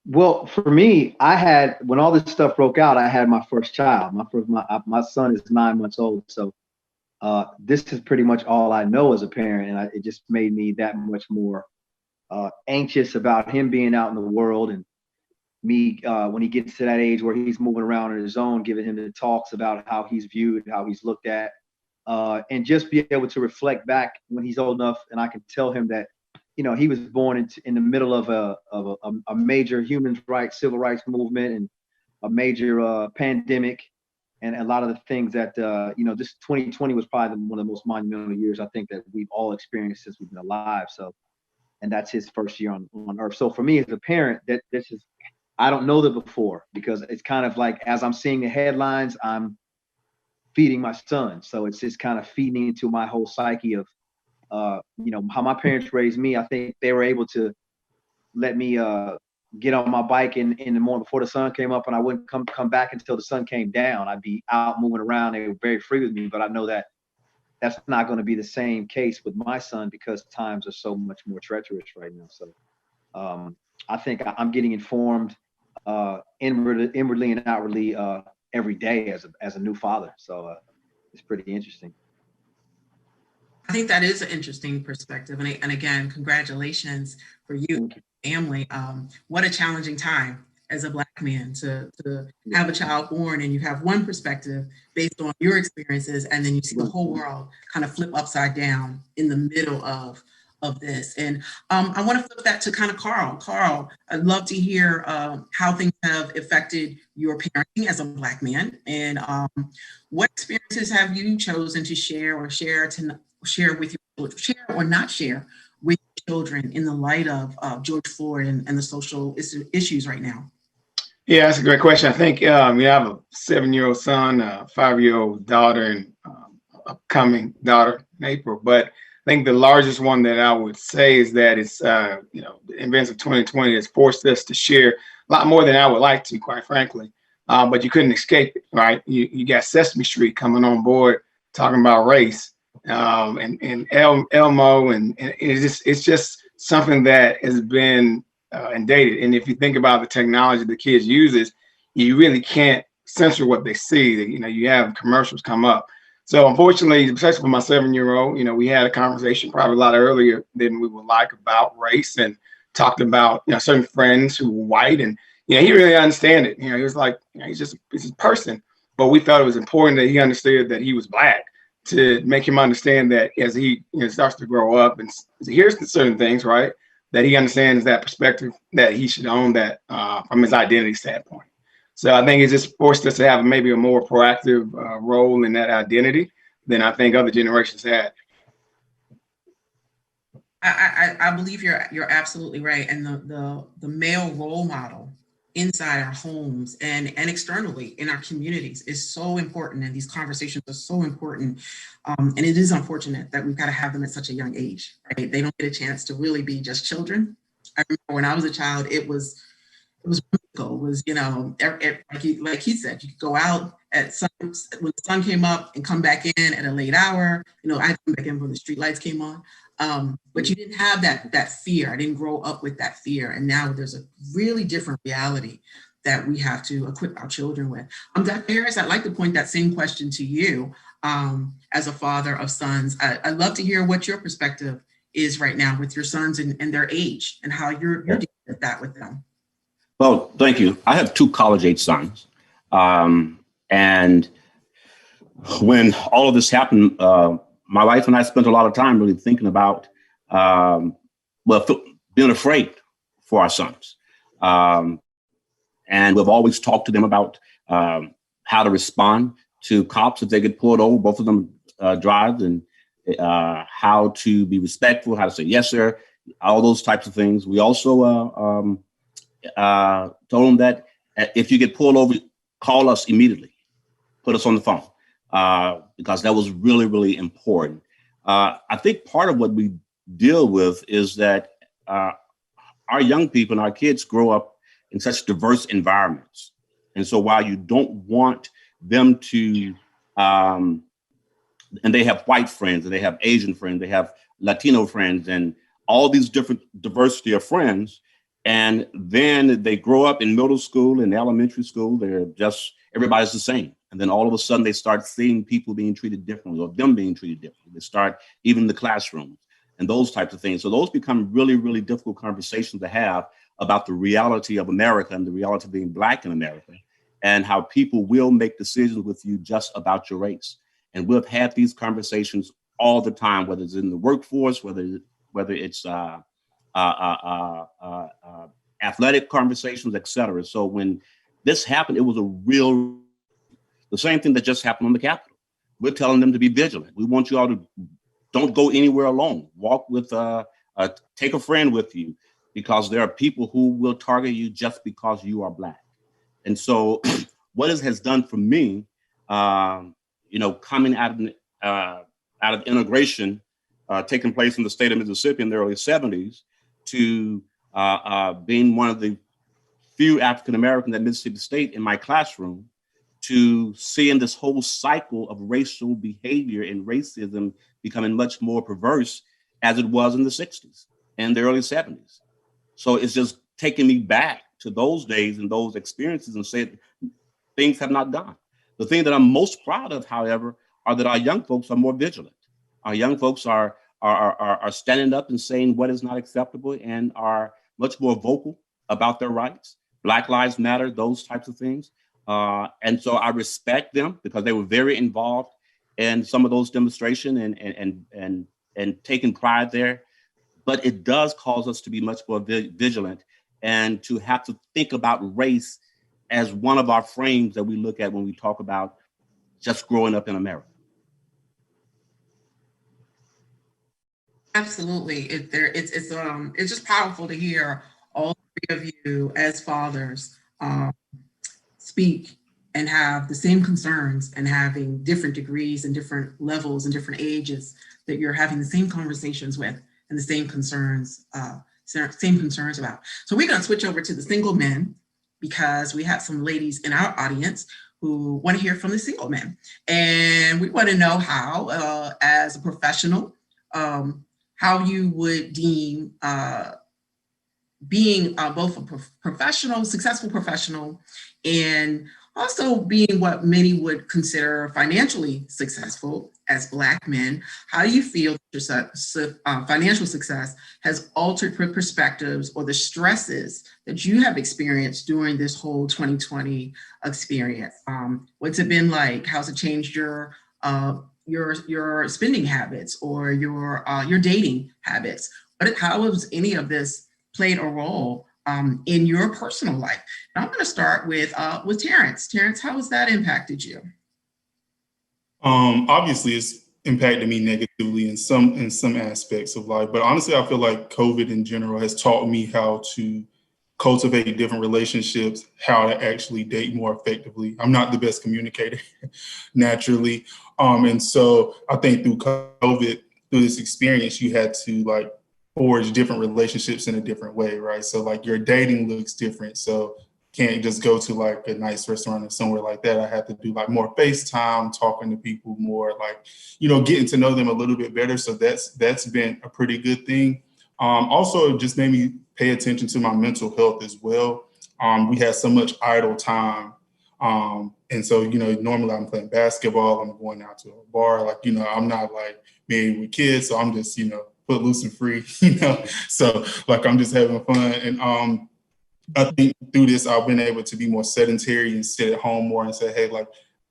S3: Well, for me, when all this stuff broke out, I had my first child. My son is 9 months old. So this is pretty much all I know as a parent. And it just made me that much more anxious about him being out in the world, and me when he gets to that age where he's moving around on his own, giving him the talks about how he's viewed, how he's looked at, and just be able to reflect back when he's old enough, and I can tell him that, he was born in the middle of a major human rights, civil rights movement, and a major pandemic, and a lot of the things that this 2020 was probably one of the most monumental years I think that we've all experienced since we've been alive. So, and that's his first year on earth. So for me as a parent, I don't know that before, because it's kind of like, as I'm seeing the headlines, I'm feeding my son. So it's just kind of feeding into my whole psyche of, how my parents raised me. I think they were able to let me get on my bike in the morning before the sun came up, and I wouldn't come back until the sun came down. I'd be out moving around. They were very free with me, but I know that that's not going to be the same case with my son, because times are so much more treacherous right now. So I think I'm getting informed inwardly and outwardly every day as a new father. So it's pretty interesting.
S2: I think that is an interesting perspective. And again, congratulations for you and your family. What a challenging time as a Black man to have a child born, and you have one perspective based on your experiences, and then you see the whole world kind of flip upside down in the middle of this. And I want to flip that to kind of Carl. Carl, I'd love to hear how things have affected your parenting as a Black man, and what experiences have you chosen to share or share or not share with children in the light of George Floyd and the social issues right now?
S9: Yeah, that's a great question. I think we have a 7-year-old son, a 5-year-old daughter, and upcoming daughter in April. But I think the largest one that I would say is that it's, the events of 2020 has forced us to share a lot more than I would like to, quite frankly. But you couldn't escape it, right? You got Sesame Street coming on board talking about race, and Elmo, and it's just something that has been inundated. And if you think about the technology the kids uses, you really can't censor what they see. You have commercials come up. So unfortunately, especially for my 7-year-old, we had a conversation probably a lot earlier than we would like about race, and talked about certain friends who were white, and he really understand it. He was like, he's a person. But we felt it was important that he understood that he was Black, to make him understand that as he starts to grow up and hears certain things, right, that he understands that perspective, that he should own that from his identity standpoint. So I think it just forced us to have maybe a more proactive role in that identity than I think other generations had.
S2: I believe you're absolutely right. And the male role model inside our homes and externally in our communities is so important. And these conversations are so important. And it is unfortunate that we've got to have them at such a young age, right? They don't get a chance to really be just children. I remember when I was a child, it was whimsical. It was, like he said, you could go out at when the sun came up and come back in at a late hour. I come back in when the street lights came on. But you didn't have that fear. I didn't grow up with that fear. And now there's a really different reality that we have to equip our children with. Dr. Harris, I'd like to point that same question to you as a father of sons. I'd love to hear what your perspective is right now with your sons and their age, and how you're dealing with that with them.
S10: Well, thank you. I have 2 college-age sons. And when all of this happened, my wife and I spent a lot of time really thinking about, being afraid for our sons. And we've always talked to them about how to respond to cops if they get pulled over. Both of them drive, and how to be respectful, how to say yes, sir, all those types of things. We also told them that if you get pulled over, call us immediately, put us on the phone, because that was really, really important. I think part of what we deal with is that our young people and our kids grow up in such diverse environments. And so while you don't want them to, and they have white friends, and they have Asian friends, they have Latino friends, and all these different diversity of friends. And then they grow up in middle school and elementary school, they're just, everybody's the same. And then all of a sudden they start seeing people being treated differently, or them being treated differently. They start even in the classrooms and those types of things. So those become really, really difficult conversations to have about the reality of America and the reality of being Black in America, and how people will make decisions with you just about your race. And we've had these conversations all the time, whether it's in the workforce, whether it's athletic conversations, et cetera. So when this happened, it was the same thing that just happened on the Capitol. We're telling them to be vigilant. We want you all to don't go anywhere alone. Walk with, take a friend with you, because there are people who will target you just because you are Black. And so what it has done for me, coming out of integration, taking place in the state of Mississippi in the early 70s, to being one of the few African-Americans at Mississippi State in my classroom, to seeing this whole cycle of racial behavior and racism becoming much more perverse as it was in the 60s and the early 70s. So it's just taking me back to those days and those experiences and said, things have not gone. The thing that I'm most proud of, however, are that our young folks are more vigilant. Our young folks are standing up and saying what is not acceptable, and are much more vocal about their rights. Black Lives Matter, those types of things. And so I respect them, because they were very involved in some of those demonstrations and taking pride there. But it does cause us to be much more vigilant, and to have to think about race as one of our frames that we look at when we talk about just growing up in America.
S2: Absolutely. It's just powerful to hear all three of you as fathers speak and have the same concerns, and having different degrees and different levels and different ages that you're having the same conversations with, and the same concerns about. So we're going to switch over to the single men, because we have some ladies in our audience who want to hear from the single men. And we want to know how, as a professional, how you would deem being both a professional, successful professional, and also being what many would consider financially successful as Black men. How do you feel that your financial success has altered perspectives or the stresses that you have experienced during this whole 2020 experience? What's it been like? How's it changed your spending habits, or your dating habits? How has any of this played a role in your personal life? And I'm going to start with Terrence. Terrence, how has that impacted you?
S5: Obviously, it's impacted me negatively in some aspects of life, but honestly, I feel like COVID in general has taught me how to cultivate different relationships, how to actually date more effectively. I'm not the best communicator naturally. And so I think through COVID, through this experience, you had to forge different relationships in a different way, right? So your dating looks different. So can't just go to a nice restaurant or somewhere like that. I had to do more FaceTime, talking to people more, getting to know them a little bit better. So that's been a pretty good thing. Also, it just made me pay attention to my mental health as well. We had so much idle time. And so, normally I'm playing basketball, I'm going out to a bar, I'm not married with kids. So I'm just, put loose and free, so I'm just having fun. And I think through this, I've been able to be more sedentary and sit at home more and say, hey,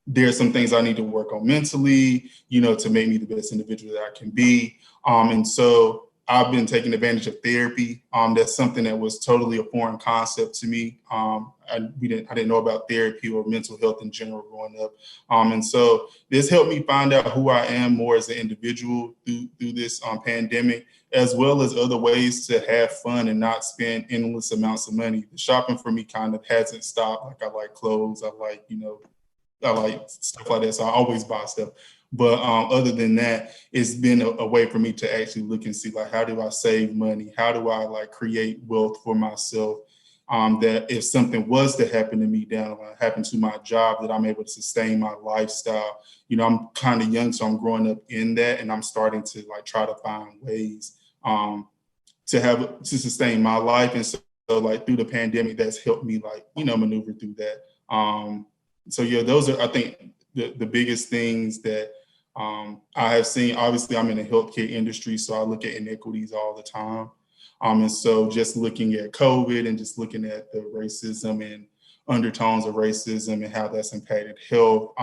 S5: there's some things I need to work on mentally, to make me the best individual that I can be. And so I've been taking advantage of therapy. That's something that was totally a foreign concept to me. I didn't know about therapy or mental health in general growing up. And so this helped me find out who I am more as an individual through this pandemic, as well as other ways to have fun and not spend endless amounts of money. The shopping for me kind of hasn't stopped. I like clothes. I like stuff like that. So I always buy stuff. But other than that, it's been a way for me to actually look and see, like, how do I save money? How do I like create wealth for myself? That if something was to happen to me down the line, happen to my job, that I'm able to sustain my lifestyle. You know, I'm kind of young, so I'm growing up in that, and I'm starting to like try to find ways to sustain my life. And so like through the pandemic, that's helped me like, you know, maneuver through that. So yeah, those are, I think, the biggest things that I have seen. Obviously, I'm in the healthcare industry, so I look at inequities all the time. And so just looking at COVID and just looking at the racism and undertones of racism and how that's impacted health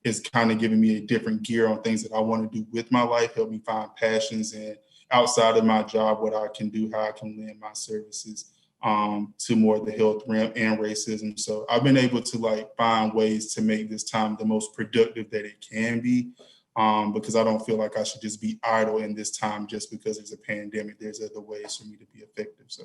S5: is kind of giving me a different gear on things that I want to do with my life, help me find passions and outside of my job, what I can do, how I can lend my services to more of the health realm and racism. So I've been able to like find ways to make this time the most productive that it can be. Because I don't feel like I should just be idle in this time just because there's a pandemic. There's other ways for me to be effective. So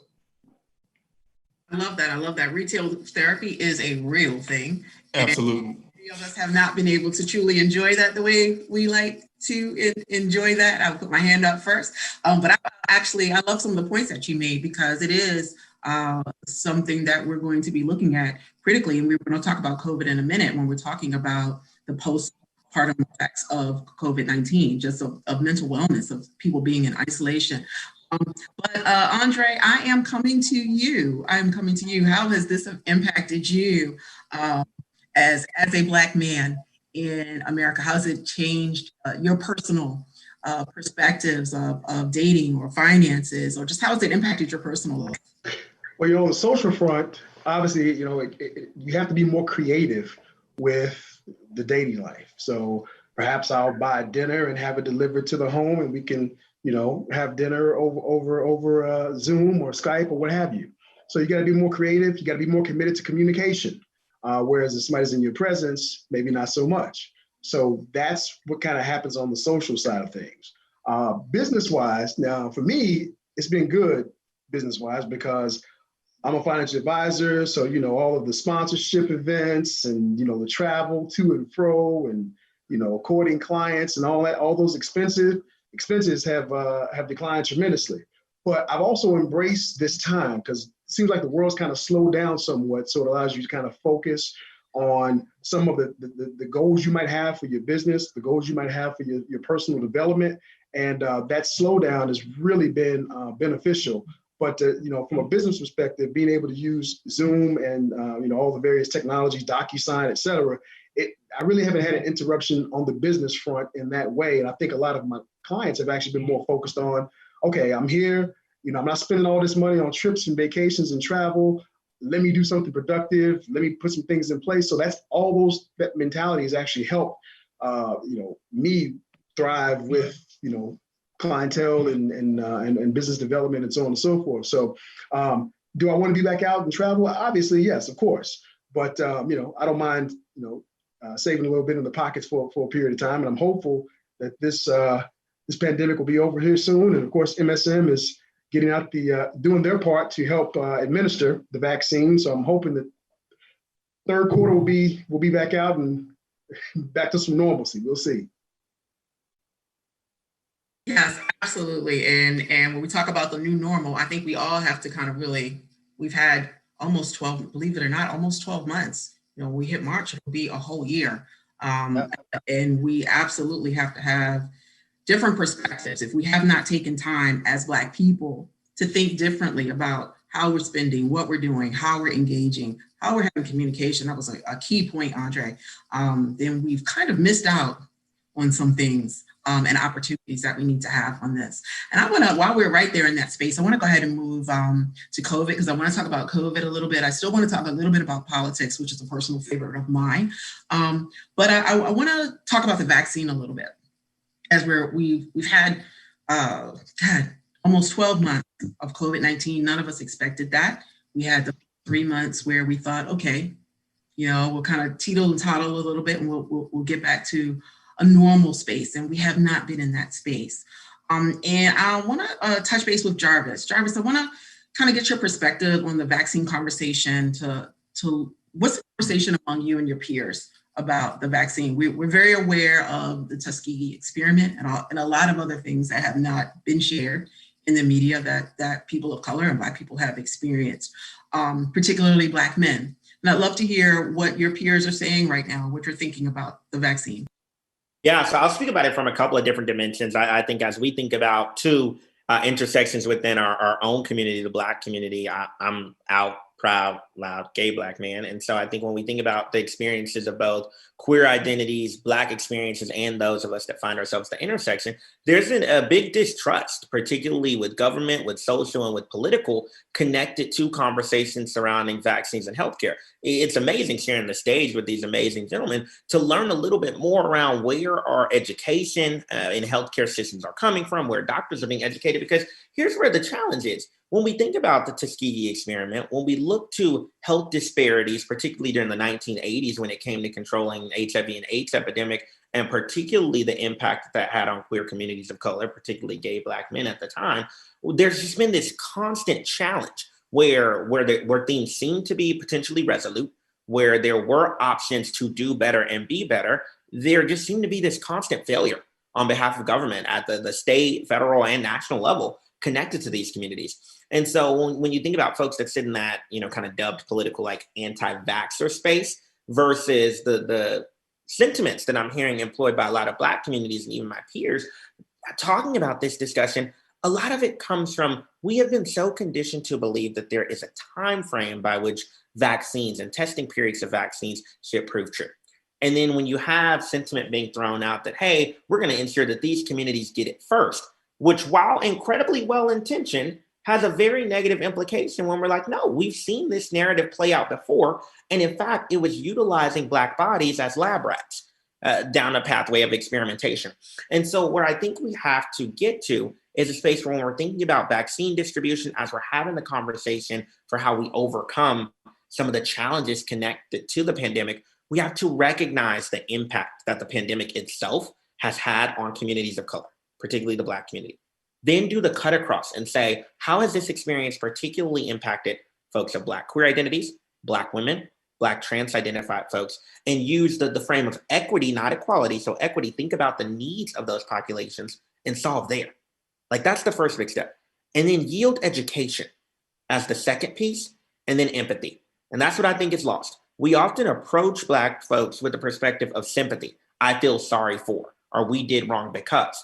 S2: I love that. I love that. Retail therapy is a real thing.
S5: Absolutely.
S2: Many of us have not been able to truly enjoy that the way we like to enjoy that. I'll put my hand up first. But I love some of the points that you made, because it is something that we're going to be looking at critically. And we're going to talk about COVID in a minute when we're talking about the postpartum effects of COVID-19, just of mental wellness, of people being in isolation. But Andre, I am coming to you. How has this impacted you as a Black man in America? How has it changed your personal perspectives of dating or finances, or just how has it impacted your personal life?
S7: Well, you know, on the social front, obviously, you know, you have to be more creative with the dating life. So perhaps I'll buy dinner and have it delivered to the home, and we can, you know, have dinner over Zoom or Skype or what have you. So you got to be more creative. You got to be more committed to communication. Whereas if somebody's in your presence, maybe not so much. So that's what kind of happens on the social side of things. Business-wise, now for me, it's been good business-wise because I'm a financial advisor. So, you know, all of the sponsorship events and, you know, the travel to and fro and, you know, courting clients and all that, all those expenses have declined tremendously. But I've also embraced this time because it seems like the world's kind of slowed down somewhat. So it allows you to kind of focus on some of the goals you might have for your business, the goals you might have for your personal development. And that slowdown has really been beneficial. But you know, from a business perspective, being able to use Zoom and you know, all the various technologies, DocuSign, et cetera, I really haven't had an interruption on the business front in that way. And I think a lot of my clients have actually been more focused on, okay, I'm here, you know, I'm not spending all this money on trips and vacations and travel. Let me do something productive. Let me put some things in place. So that mentality has actually helped, you know, me thrive with, you know, clientele and business development and so on and so forth. So do I want to be back out and travel? Obviously, yes, of course. But, you know, I don't mind, you know, saving a little bit in the pockets for a period of time. And I'm hopeful that this pandemic will be over here soon. And of course, MSM is getting out doing their part to help administer the vaccine. So I'm hoping that third quarter we'll be back out and back to some normalcy. We'll see.
S2: Yes, absolutely. And when we talk about the new normal, I think we all have to kind of we've had almost 12, believe it or not, almost 12 months. You know, we hit March, it'll be a whole year. And we absolutely have to have different perspectives. If we have not taken time as Black people to think differently about how we're spending, what we're doing, how we're engaging, how we're having communication, that was a key point, Andre, then we've kind of missed out on some things and opportunities that we need to have on this. And I want to, while we're right there in that space, I want to go ahead and move to COVID, because I want to talk about COVID a little bit. I still want to talk a little bit about politics, which is a personal favorite of mine. But I want to talk about the vaccine a little bit, as we've had almost 12 months of COVID-19. None of us expected that. We had the 3 months where we thought, okay, you know, we'll kind of teetle and toddle a little bit and we'll get back to a normal space. And we have not been in that space. And I want to touch base with Jarvis. Jarvis, I want to kind of get your perspective on the vaccine conversation to what's the conversation among you and your peers about the vaccine. We're very aware of the Tuskegee experiment and a lot of other things that have not been shared in the media that people of color and Black people have experienced, particularly Black men. And I'd love to hear what your peers are saying right now, what you're thinking about the vaccine.
S6: Yeah, so I'll speak about it from a couple of different dimensions. I think as we think about two intersections within our own community, the Black community, I'm out, proud, loud, gay Black man. And so I think when we think about the experiences of both queer identities, Black experiences, and those of us that find ourselves at the intersection, there's a big distrust, particularly with government, with social, and with political, connected to conversations surrounding vaccines and healthcare. It's amazing sharing the stage with these amazing gentlemen to learn a little bit more around where our education and healthcare systems are coming from, where doctors are being educated, because here's where the challenge is. When we think about the Tuskegee experiment, when we look to health disparities, particularly during the 1980s when it came to controlling HIV and AIDS epidemic, and particularly the impact that had on queer communities of color, particularly gay Black men at the time, there's just been this constant challenge where things seem to be potentially resolute, where there were options to do better and be better. There just seemed to be this constant failure on behalf of government at the state, federal, and national level connected to these communities. And so when you think about folks that sit in that, kind of dubbed political, like anti-vaxxer space versus the sentiments that I'm hearing employed by a lot of Black communities and even my peers talking about this discussion, a lot of it comes from, we have been so conditioned to believe that there is a time frame by which vaccines and testing periods of vaccines should prove true. And then when you have sentiment being thrown out that, hey, we're going to ensure that these communities get it first, which, while incredibly well-intentioned, has a very negative implication when we're like, no, we've seen this narrative play out before. And in fact, it was utilizing Black bodies as lab rats down a pathway of experimentation. And so where I think we have to get to is a space where when we're thinking about vaccine distribution, as we're having the conversation for how we overcome some of the challenges connected to the pandemic, we have to recognize the impact that the pandemic itself has had on communities of color, particularly the Black community. Then do the cut across and say, how has this experience particularly impacted folks of Black queer identities, Black women, Black trans identified folks, and use the frame of equity, not equality. So equity, think about the needs of those populations and solve there. Like, that's the first big step. And then yield education as the second piece, and then empathy. And that's what I think is lost. We often approach Black folks with the perspective of sympathy. I feel sorry for, or we did wrong because.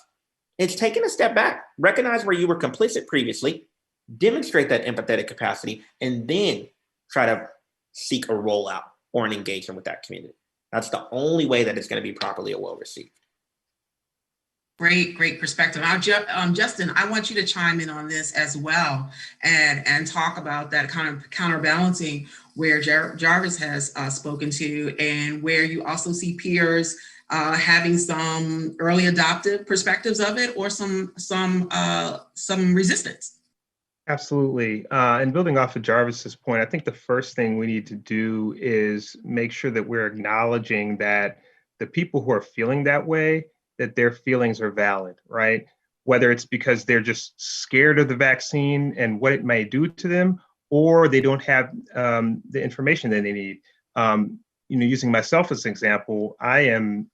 S6: It's taking a step back, recognize where you were complicit previously, demonstrate that empathetic capacity, and then try to seek a rollout or an engagement with that community. That's the only way that it's going to be properly or well received.
S2: Great perspective. Now, Justin, I want you to chime in on this as well and talk about that kind of counterbalancing where Jarvis has spoken to, and where you also see peers having some early adoptive perspectives of it, or some resistance.
S8: Absolutely. And building off of Jarvis's point, I think the first thing we need to do is make sure that we're acknowledging that the people who are feeling that way, that their feelings are valid, right? Whether it's because they're just scared of the vaccine and what it may do to them, or they don't have the information that they need. Using myself as an example, I am,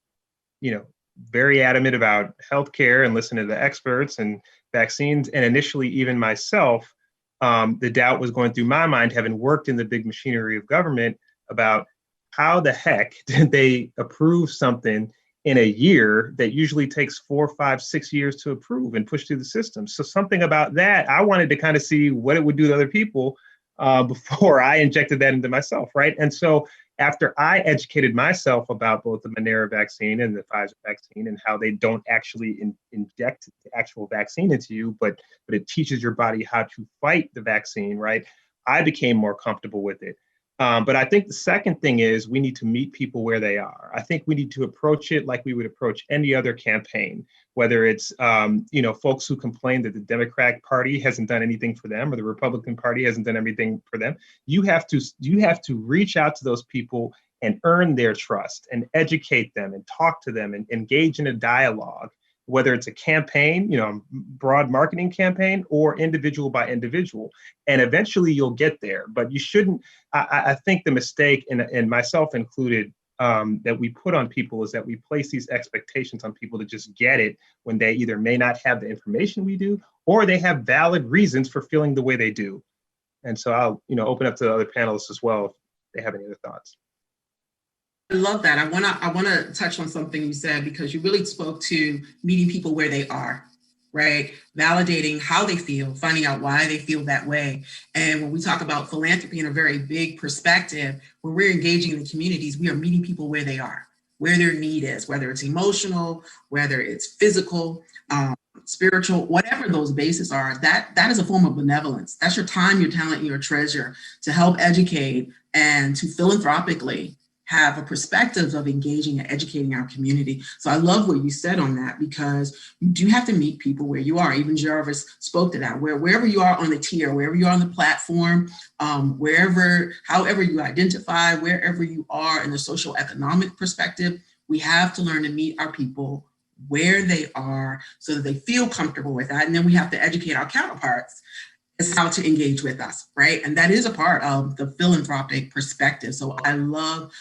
S8: very adamant about healthcare and listening to the experts and vaccines. And initially, even myself, the doubt was going through my mind, having worked in the big machinery of government, about how the heck did they approve something in a year that usually takes 4, 5, 6 years to approve and push through the system. So something about that, I wanted to kind of see what it would do to other people before I injected that into myself, right? And so after I educated myself about both the Moderna vaccine and the Pfizer vaccine and how they don't actually inject the actual vaccine into you, but it teaches your body how to fight the vaccine, right? I became more comfortable with it. But I think the second thing is we need to meet people where they are. I think we need to approach it like we would approach any other campaign, whether it's, folks who complain that the Democratic Party hasn't done anything for them or the Republican Party hasn't done everything for them. You have to reach out to those people and earn their trust and educate them and talk to them and engage in a dialogue, whether it's a campaign, broad marketing campaign, or individual by individual. And eventually you'll get there, but you shouldn't. I think the mistake, and myself included, that we put on people is that we place these expectations on people to just get it when they either may not have the information we do, or they have valid reasons for feeling the way they do. And so I'll, open up to the other panelists as well if they have any other thoughts.
S2: I love that. I wanna touch on something you said, because you really spoke to meeting people where they are, right? Validating how they feel, finding out why they feel that way. And when we talk about philanthropy in a very big perspective, when we're engaging in the communities, we are meeting people where they are, where their need is, whether it's emotional, whether it's physical, spiritual, whatever those bases are. That is a form of benevolence. That's your time, your talent, and your treasure to help educate and to philanthropically have a perspective of engaging and educating our community. So I love what you said on that, because you do have to meet people where you are. Even Jarvis spoke to that, wherever you are on the tier, wherever you are on the platform, however you identify, wherever you are in the social economic perspective, we have to learn to meet our people where they are so that they feel comfortable with that. And then we have to educate our counterparts as how to engage with us, right? And that is a part of the philanthropic perspective. So I love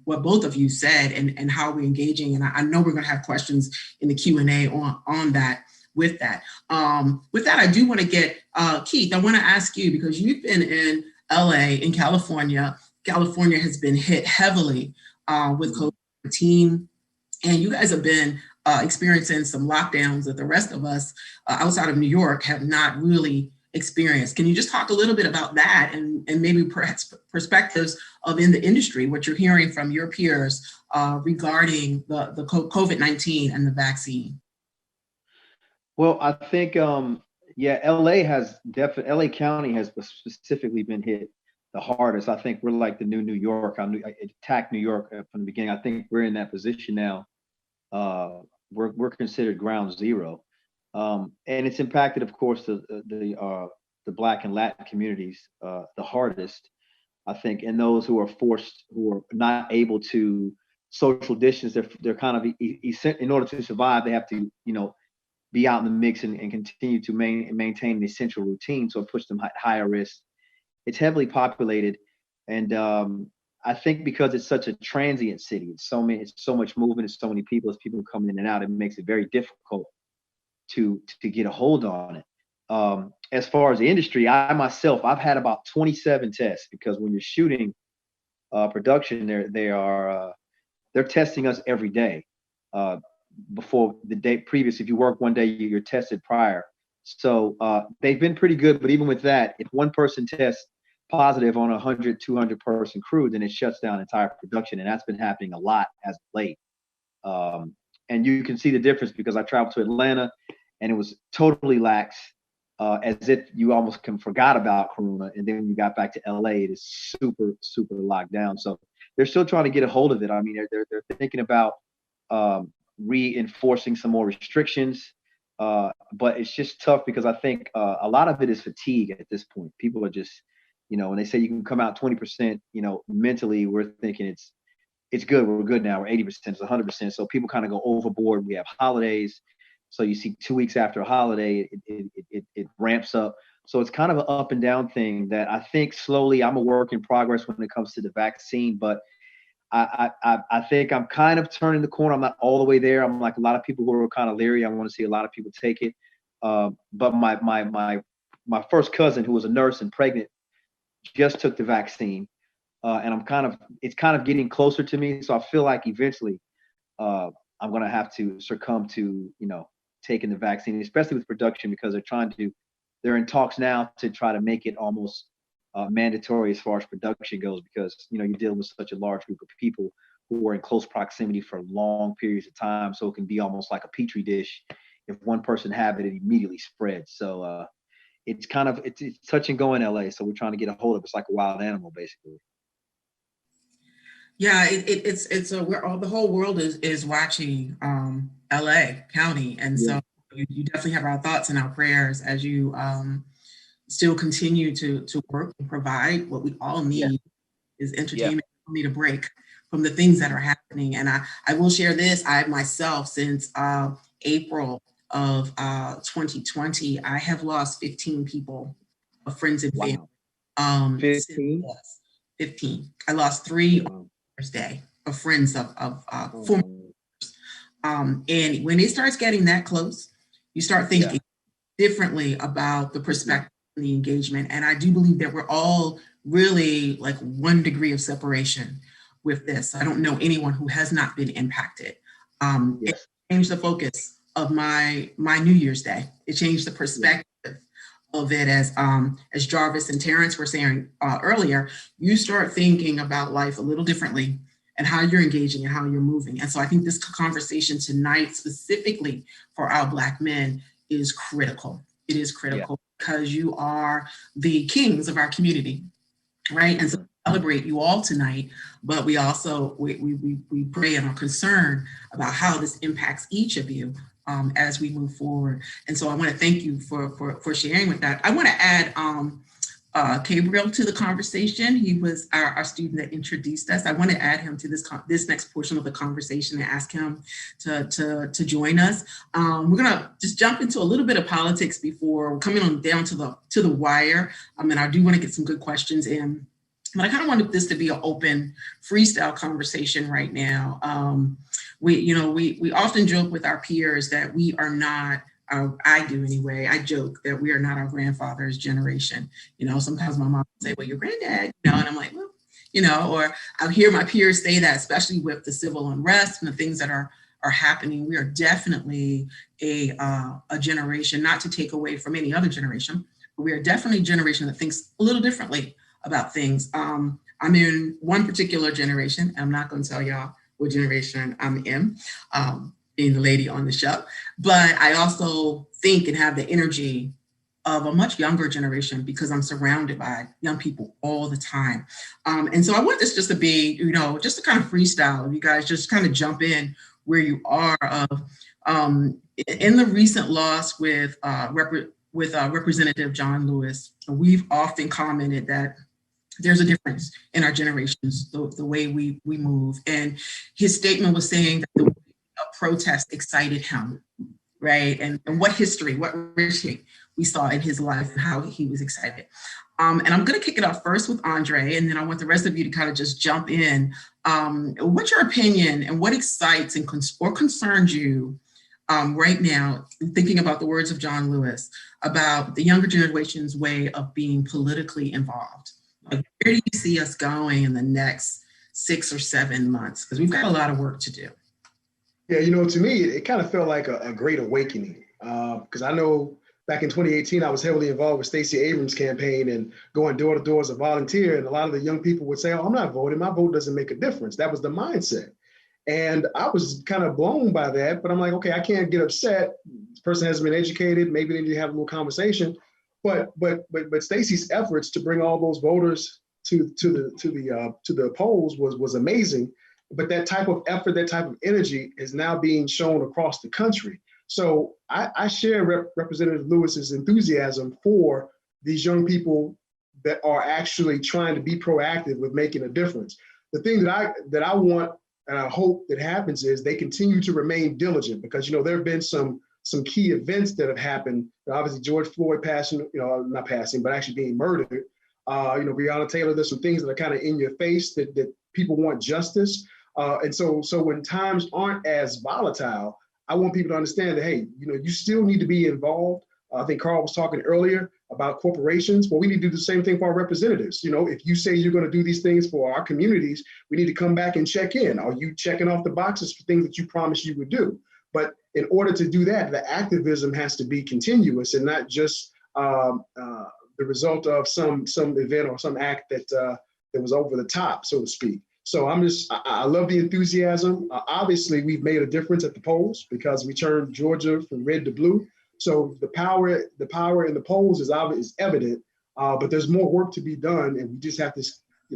S2: what both of you said and how we're engaging. And I know we're gonna have questions in the Q&A on that. With that, I do wanna get, Keith, I wanna ask you, because you've been in LA, in California. California has been hit heavily with COVID-19, and you guys have been experiencing some lockdowns that the rest of us outside of New York have not really experienced. Can you just talk a little bit about that and maybe perhaps perspectives of in the industry, what you're hearing from your peers regarding the COVID-19 and the vaccine?
S3: Well, I think, LA County has specifically been hit the hardest. I think we're like the New York. I attacked New York from the beginning. I think we're in that position now. We're considered ground zero. And it's impacted, of course, the Black and Latin communities the hardest, I think, and those who are not able to social distance. They're kind of in order to survive, they have to be out in the mix and continue to maintain an essential routine. So it puts them at higher risk. It's heavily populated, and I think because it's such a transient city, it's so much movement, it's so many people, it's people coming in and out. It makes it very difficult to get a hold on it. As far as the industry, I've had about 27 tests, because when you're shooting production, they're testing us every day before the day previous. If you work one day, you're tested prior. So they've been pretty good, but even with that, if one person tests positive on a 100, 200 person crew, then it shuts down entire production, and that's been happening a lot as of late. And you can see the difference, because I traveled to Atlanta and it was totally lax, as if you almost forgot about Corona. And then when you got back to LA, it is super, super locked down. So they're still trying to get a hold of it. I mean, they're thinking about reinforcing some more restrictions, but it's just tough, because I think a lot of it is fatigue at this point. People are just, when they say you can come out 20%, mentally, we're thinking it's good. We're good now. We're 80%, it's 100%. So people kind of go overboard. We have holidays. So you see 2 weeks after a holiday, it ramps up. So it's kind of an up and down thing that I think slowly, I'm a work in progress when it comes to the vaccine, but I think I'm kind of turning the corner. I'm not all the way there. I'm like a lot of people who are kind of leery. I want to see a lot of people take it. But my first cousin, who was a nurse and pregnant, just took the vaccine. And it's kind of getting closer to me. So I feel like eventually I'm going to have to succumb to, taking the vaccine, especially with production, because they're in talks now to try to make it almost mandatory as far as production goes, because, you're dealing with such a large group of people who are in close proximity for long periods of time. So it can be almost like a petri dish. If one person have it, it immediately spreads. So it's touch and go in LA. So we're trying to get a hold of it. It's like a wild animal, basically.
S2: Yeah, the whole world is watching LA County, and so you definitely have our thoughts and our prayers as you still continue to work and provide what we all need is entertainment. We need a break from the things that are happening. And I will share this. I myself, since April of 2020, I have lost 15 people, friends and family.
S3: 15?
S2: Yes, 15. I lost 3 on Thursday friends of former. And when it starts getting that close, you start thinking differently about the perspective and the engagement. And I do believe that we're all really like 1 degree of separation with this. I don't know anyone who has not been impacted. It changed the focus of my New Year's Day. It changed the perspective of it, as Jarvis and Terrence were saying earlier. You start thinking about life a little differently and how you're engaging and how you're moving. And so I think this conversation tonight, specifically for our Black men, is critical. It is critical because you are the kings of our community, right? And so we celebrate you all tonight, but we also, we pray and are concerned about how this impacts each of you as we move forward. And so I want to thank you for sharing with that. I want to add Gabriel to the conversation. He was our student that introduced us. I want to add him to this next portion of the conversation and ask him to join us. We're gonna just jump into a little bit of politics before we're coming on down to the wire. And I do want to get some good questions in, but I kind of wanted this to be an open freestyle conversation right now. We often joke with our peers that we are not, I do anyway, I joke that we are not our grandfather's generation. Sometimes my mom will say, well, your granddad, and I'm like, well, or I hear my peers say that, especially with the civil unrest and the things that are happening. We are definitely a generation, not to take away from any other generation, but we are definitely a generation that thinks a little differently about things. I'm in one particular generation. I'm not going to tell y'all what generation I'm in, being the lady on the show, but I also think and have the energy of a much younger generation because I'm surrounded by young people all the time. And so I want this just to be, just to kind of freestyle. You guys just kind of jump in where you are. In the recent loss with Representative John Lewis, we've often commented that there's a difference in our generations, the way we move. And his statement was saying that the protest excited him, right? And what history we saw in his life and how he was excited. And I'm gonna kick it off first with Andre, and then I want the rest of you to kind of just jump in. What's your opinion and what excites or concerns you right now, thinking about the words of John Lewis, about the younger generation's way of being politically involved? Like, where do you see us going in the next 6 or 7 months? Because we've got a lot of work to do.
S7: Yeah, to me, it kind of felt like a great awakening because I know back in 2018, I was heavily involved with Stacey Abrams' campaign and going door to door as a volunteer. And a lot of the young people would say, oh, I'm not voting. My vote doesn't make a difference. That was the mindset. And I was kind of blown by that. But I'm like, OK, I can't get upset. This person hasn't been educated. Maybe they need to have a little conversation. But Stacey's efforts to bring all those voters to the polls was amazing. But that type of effort, that type of energy is now being shown across the country. So I share Representative Lewis's enthusiasm for these young people that are actually trying to be proactive with making a difference. The thing that I want and I hope that happens is they continue to remain diligent because, there have been some key events that have happened. Obviously, George Floyd passing, not passing, but actually being murdered. Breonna Taylor, there's some things that are kind of in your face that people want justice. And so when times aren't as volatile, I want people to understand that, hey, you still need to be involved. I think Carl was talking earlier about corporations. Well, we need to do the same thing for our representatives. If you say you're going to do these things for our communities, we need to come back and check in. Are you checking off the boxes for things that you promised you would do? But in order to do that, the activism has to be continuous and not just the result of some event or some act that was over the top, so to speak. So I love the enthusiasm. Obviously, we've made a difference at the polls because we turned Georgia from red to blue. So the power in the polls is evident, but there's more work to be done, and we just have to,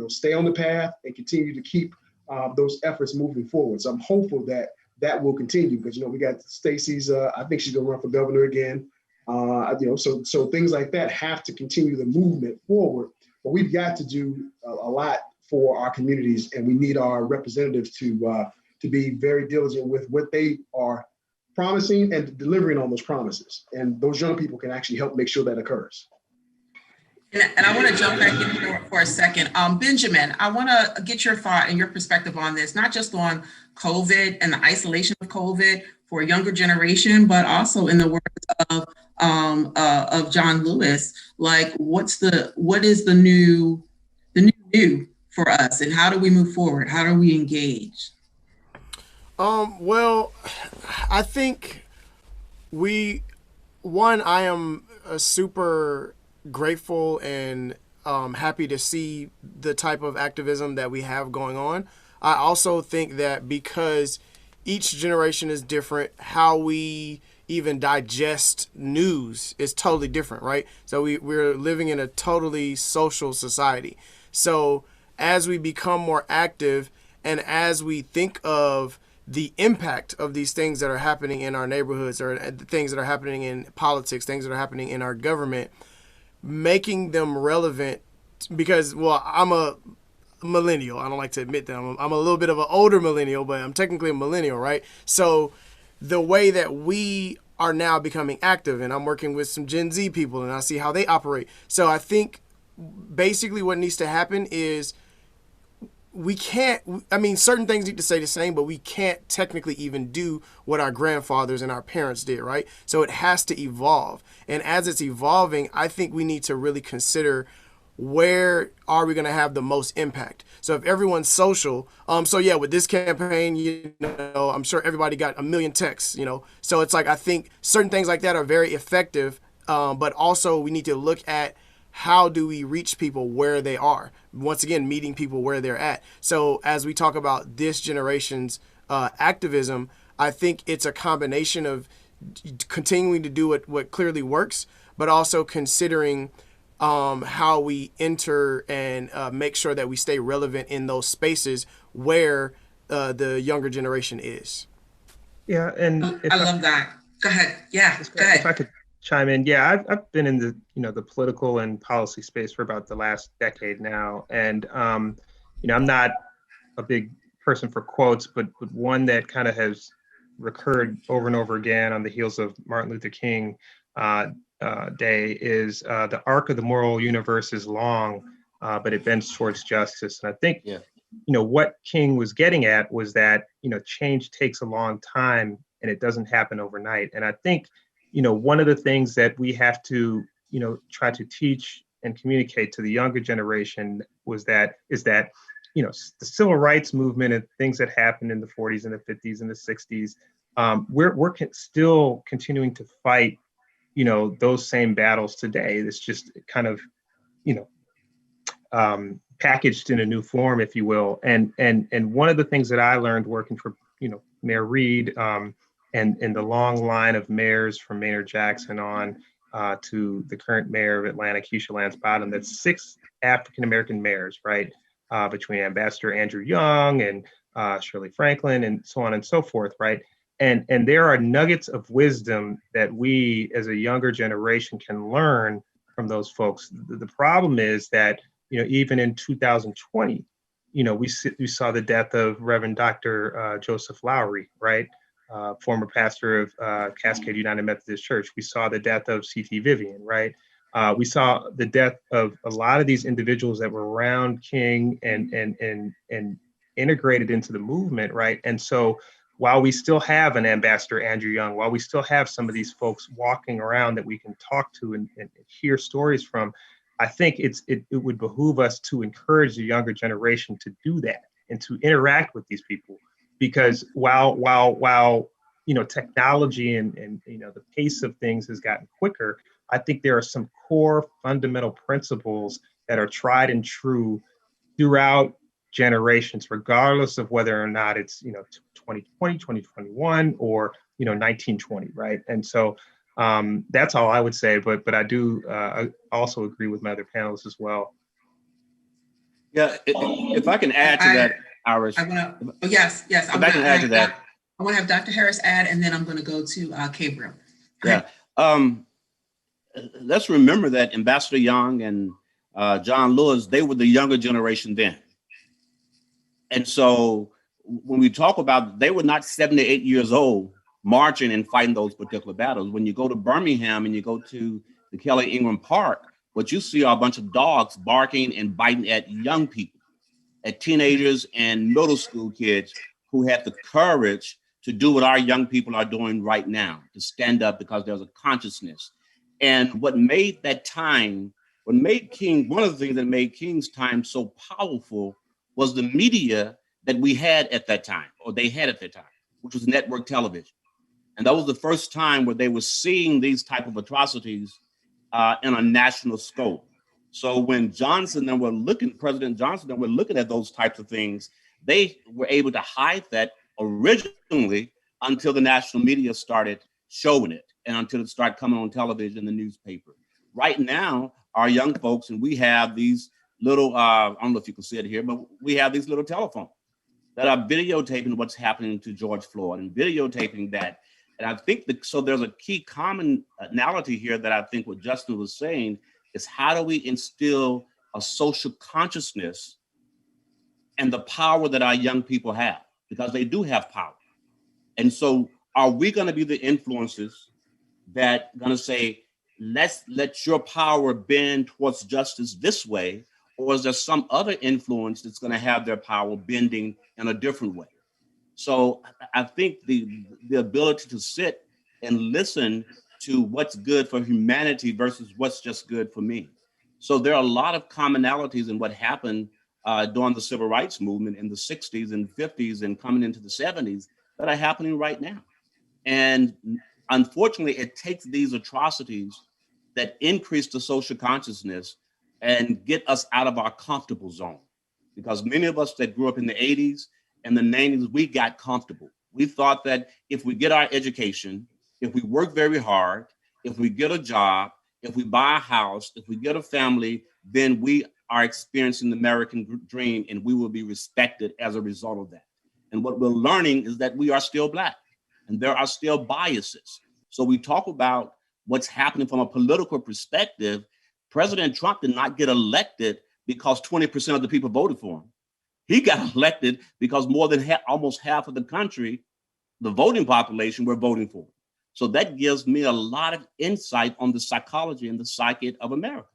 S7: stay on the path and continue to keep those efforts moving forward. So I'm hopeful that will continue because we got Stacey's. I think she's gonna run for governor again. So things like that have to continue the movement forward. But we've got to do a lot for our communities, and we need our representatives to be very diligent with what they are promising and delivering on those promises. And those young people can actually help make sure that occurs.
S2: And I want to jump back in here for a second. Benjamin, I want to get your thought and your perspective on this, not just on COVID and the isolation of COVID for a younger generation, but also in the words of John Lewis. Like, what is the new for us, and how do we move forward? How do we engage?
S4: Well, I think I am super grateful and happy to see the type of activism that we have going on. I also think that because each generation is different, how we even digest news is totally different, right? So we're living in a totally social society. So as we become more active and as we think of the impact of these things that are happening in our neighborhoods or the things that are happening in politics, things that are happening in our government, making them relevant because, well, I'm a millennial. I don't like to admit that. I'm a little bit of an older millennial, but I'm technically a millennial, right? So the way that we are now becoming active, and I'm working with some Gen Z people and I see how they operate. So I think basically what needs to happen is certain things need to stay the same, but we can't technically even do what our grandfathers and our parents did, right? So it has to evolve. And as it's evolving, I think we need to really consider where are we going to have the most impact. So if everyone's social, with this campaign, I'm sure everybody got a million texts, So it's like, I think certain things like that are very effective, but also we need to look at how do we reach people where they are? Once again, meeting people where they're at. So as we talk about this generation's activism, I think it's a combination of continuing to do what clearly works, but also considering how we enter and make sure that we stay relevant in those spaces where the younger generation is.
S8: Yeah, and
S2: I love that. Go ahead. Yeah, go ahead.
S8: If I could chime in, yeah, I've been in the political and policy space for about the last decade now, and I'm not a big person for quotes, but one that kind of has recurred over and over again on the heels of Martin Luther King Day is the arc of the moral universe is long, but it bends towards justice. And I think what King was getting at was that change takes a long time and it doesn't happen overnight. And I think one of the things that we have to, try to teach and communicate to the younger generation is that, the civil rights movement and things that happened in the 40s and the 50s and the 60s, we're still continuing to fight, those same battles today. It's just kind of, packaged in a new form, if you will. And one of the things that I learned working for, Mayor Reed, and the long line of mayors from Maynard Jackson on to the current mayor of Atlanta, Keisha Lance Bottom, that's 6 African-American mayors, right? Between Ambassador Andrew Young and Shirley Franklin and so on and so forth, right? And there are nuggets of wisdom that we as a younger generation can learn from those folks. The problem is that, even in 2020, we saw the death of Reverend Dr. Joseph Lowry, right? Former pastor of Cascade United Methodist Church. We saw the death of C.T. Vivian, right? We saw the death of a lot of these individuals that were around King and integrated into the movement, right? And so while we still have an Ambassador Andrew Young, while we still have some of these folks walking around that we can talk to and hear stories from, I think it would behoove us to encourage the younger generation to do that and to interact with these people. Because while technology and the pace of things has gotten quicker, I think there are some core fundamental principles that are tried and true throughout generations, regardless of whether or not it's 2020, 2021, or 1920, right? And so that's all I would say. But I do also agree with my other panelists as well.
S10: Yeah, if I can add to that, Iris.
S2: Yes.
S10: If I can add to that.
S2: I want to have Dr. Harris add, and then I'm going to go to Gabriel.
S10: Yeah. Let's remember that Ambassador Young and John Lewis, they were the younger generation then. And so when we talk about, they were not 78 years old marching and fighting those particular battles. When you go to Birmingham and you go to the Kelly Ingram Park, What you see are a bunch of dogs barking and biting at young people, at teenagers and middle school kids who had the courage to do what our young people are doing right now, to stand up because there's a consciousness. And what made that time, what made King, one of the things that made King's time so powerful was the media that we had at that time, or they had at that time, which was network television. And that was the first time where they were seeing these type of atrocities in a national scope. So when Johnson and we're looking, President Johnson and we're looking at those types of things, they were able to hide that originally until the national media started showing it and until it started coming on television, the newspaper. Right now, our young folks, and we have these little, I don't know if you can see it here, but we have these little telephones that are videotaping what's happening to George Floyd and videotaping that. And I think so there's a key commonality here that I think what Justin was saying is how do we instill a social consciousness and the power that our young people have, because they do have power. And so are we going to be the influencers that going to say, let's let your power bend towards justice this way, or is there some other influence that's going to have their power bending in a different way? So I think the ability to sit and listen to what's good for humanity versus what's just good for me. So there are a lot of commonalities in what happened during the civil rights movement in the 60s and 50s and coming into the 70s that are happening right now. And unfortunately, it takes these atrocities that increase the social consciousness and get us out of our comfortable zone. Because many of us that grew up in the 80s and the 90s, we got comfortable. We thought that if we get our education, if we work very hard, if we get a job, if we buy a house, if we get a family, then we are experiencing the American dream and we will be respected as a result of that. And what we're learning is that we are still Black and there are still biases. So we talk about what's happening from a political perspective. President Trump did not get elected because 20% of the people voted for him. He got elected because more than almost half of the country, the voting population, were voting for him. So that gives me a lot of insight on the psychology and the psyche of America.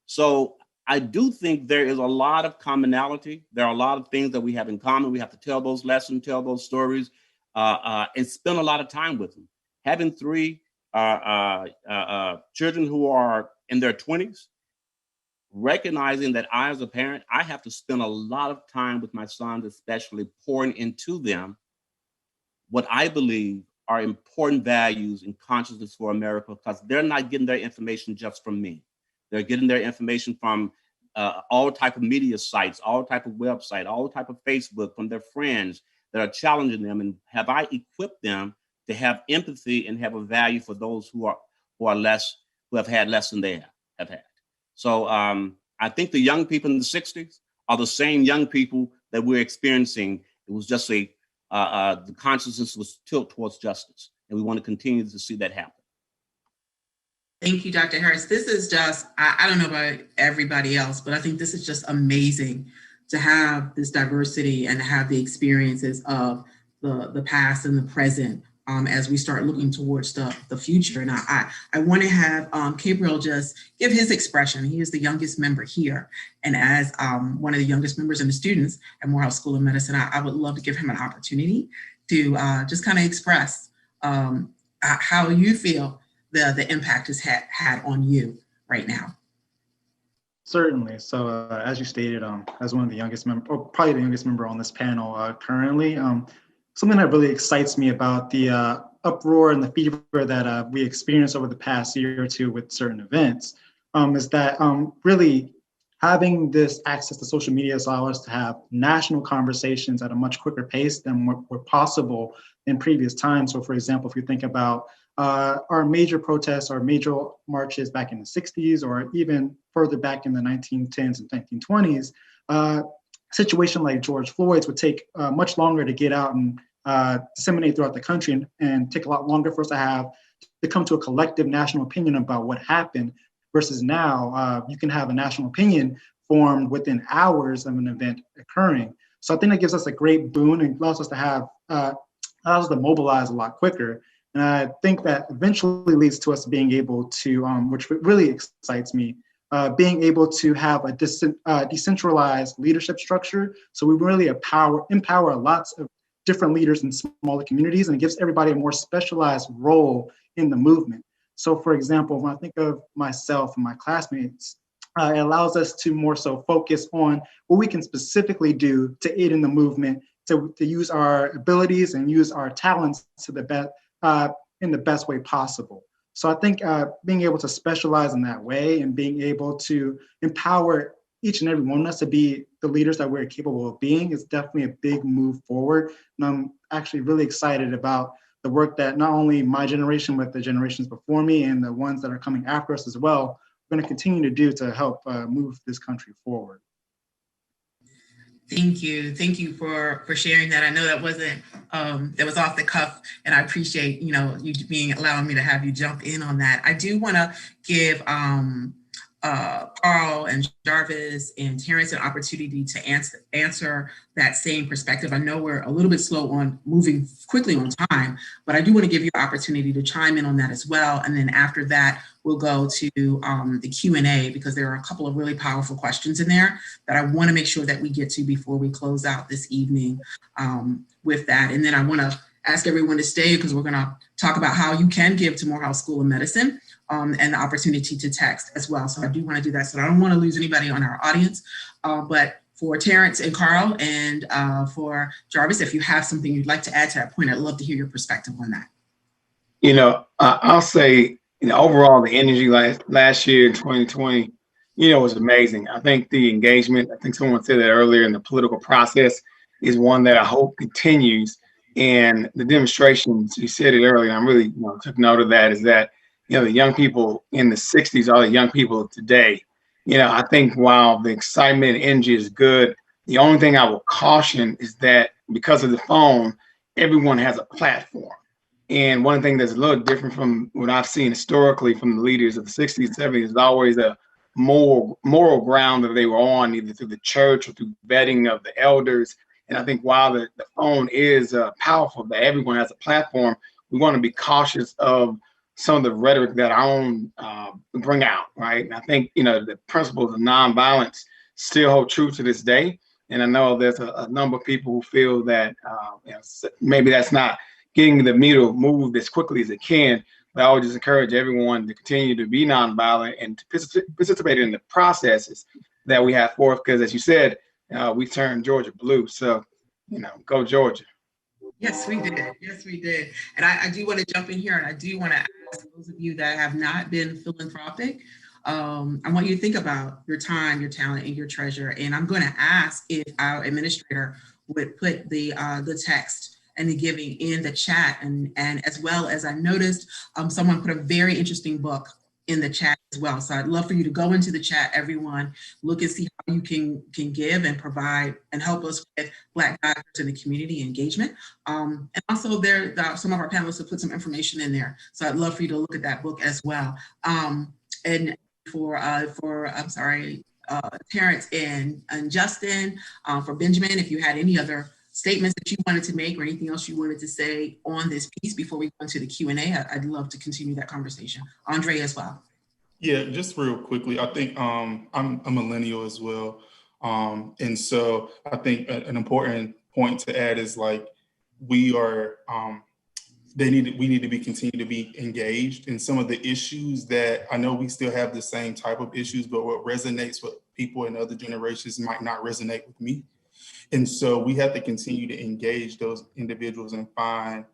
S10: So I do think there is a lot of commonality. There are a lot of things that we have in common. We have to tell those lessons, tell those stories, and spend a lot of time with them. Having three children who are in their 20s, recognizing that I, as a parent, I have to spend a lot of time with my sons, especially pouring into them what I believe are important values and consciousness for America, because they're not getting their information just from me. They're getting their information from all type of media sites, all type of website, all type of Facebook, from their friends that are challenging them. And have I equipped them to have empathy and have a value for those who are less, who have had less than they have had? So I think the young people in the 60s are the same young people that we're experiencing. It was just the consciousness was tilt towards justice, and we want to continue to see that happen.
S2: Thank you, Dr. Harris. This is just, I don't know about everybody else, but I think this is just amazing to have this diversity and have the experiences of the past and the present as we start looking towards the future. And I want to have Gabriel just give his expression. He is the youngest member here. And as one of the youngest members and the students at Morehouse School of Medicine, I would love to give him an opportunity to just kind of express how you feel the impact has had on you right now.
S1: Certainly. So as you stated, as one of the youngest member, or probably the youngest member on this panel currently, something that really excites me about the uproar and the fever that we experienced over the past year or two with certain events is that really having this access to social media has allowed us to have national conversations at a much quicker pace than were possible in previous times. So for example, if you think about our major protests, our major marches back in the 60s, or even further back in the 1910s and 1920s, situation like George Floyd's would take much longer to get out and disseminate throughout the country, and take a lot longer for us to come to a collective national opinion about what happened, versus now you can have a national opinion formed within hours of an event occurring. So I think that gives us a great boon and allows us to have allows us to mobilize a lot quicker. And I think that eventually leads to us being able to, which really excites me, being able to have a decentralized leadership structure. So we really empower lots of different leaders in smaller communities, and it gives everybody a more specialized role in the movement. So for example, when I think of myself and my classmates, it allows us to more so focus on what we can specifically do to aid in the movement, to use our abilities and use our talents to the best, in the best way possible. So I think being able to specialize in that way and being able to empower each and every one of us to be the leaders that we're capable of being is definitely a big move forward. And I'm actually really excited about the work that not only my generation, but the generations before me and the ones that are coming after us as well, are going to continue to do to help move this country forward.
S2: Thank you. Thank you for sharing that. I know that wasn't that was off the cuff, and I appreciate you allowing me to have you jump in on that. I do want to give Carl and Jarvis and Terrence an opportunity to answer that same perspective. I know we're a little bit slow on moving quickly on time, but I do want to give you an opportunity to chime in on that as well. And then after that, we'll go to the Q&A, because there are a couple of really powerful questions in there that I want to make sure that we get to before we close out this evening with that. And then I want to ask everyone to stay, because we're going to talk about how you can give to Morehouse School of Medicine and the opportunity to text as well. So I do want to do that. So I don't want to lose anybody on our audience. But for Terrence and Carl and for Jarvis, if you have something you'd like to add to that point, I'd love to hear your perspective on that.
S9: I'll say, overall, the energy last year in 2020, was amazing. I think the engagement, I think someone said that earlier, in the political process is one that I hope continues. And the demonstrations, you said it earlier, and I really took note of that, is that, the young people in the 60s are the young people of today. I think while the excitement and energy is good, the only thing I will caution is that because of the phone, everyone has a platform. And one thing that's a little different from what I've seen historically from the leaders of the 60s and 70s is always a moral ground that they were on, either through the church or through vetting of the elders. And I think while the phone is powerful, that everyone has a platform, we want to be cautious of some of the rhetoric that our own bring out, right? And I think, the principles of nonviolence still hold true to this day. And I know there's a number of people who feel that maybe that's not getting the needle moved as quickly as it can. But I would just encourage everyone to continue to be nonviolent and to participate in the processes that we have forth. Because as you said, we turned Georgia blue. So, go Georgia.
S2: Yes, we did. Yes, we did. And I do want to jump in here, and I do want to ask those of you that have not been philanthropic, I want you to think about your time, your talent, and your treasure. And I'm going to ask if our administrator would put the text and the giving in the chat. And as well as I noticed, someone put a very interesting book in the chat as well. So I'd love for you to go into the chat, everyone, look and see how you can give and provide and help us with Black doctors in the community engagement. And also some of our panelists have put some information in there. So I'd love for you to look at that book as well. And for Terrence and Justin, for Benjamin, if you had any other statements that you wanted to make or anything else you wanted to say on this piece before we go into the Q&A, I'd love to continue that conversation. Andre as well.
S5: Yeah, just real quickly, I think I'm a millennial as well. And so I think an important point to add is we need to continue to be engaged in some of the issues that I know we still have the same type of issues, but what resonates with people in other generations might not resonate with me. And so we have to continue to engage those individuals and find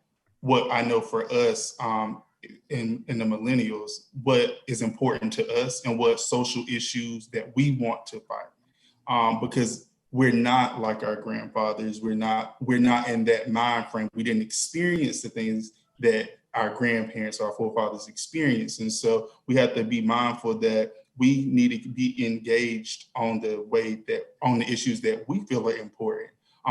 S5: what I know for us in the millennials, what is important to us and what social issues that we want to fight. Because we're not like our grandfathers. We're not in that mind frame. We didn't experience the things that our grandparents, our forefathers experienced. And so we have to be mindful that we need to be engaged on the issues that we feel are important,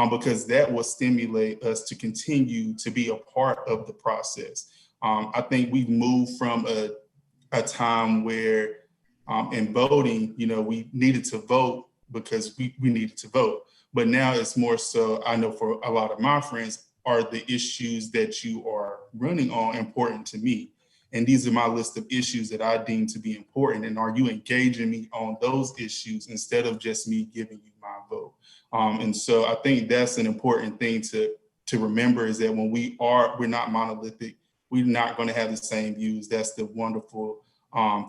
S5: because that will stimulate us to continue to be a part of the process. I think we've moved from a time where in voting, we needed to vote because we needed to vote. But now it's more so, I know for a lot of my friends, are the issues that you are running on important to me? And these are my list of issues that I deem to be important. And are you engaging me on those issues instead of just me giving you my vote? And so I think that's an important thing to remember, is that when we're not monolithic, we're not going to have the same views. That's the wonderful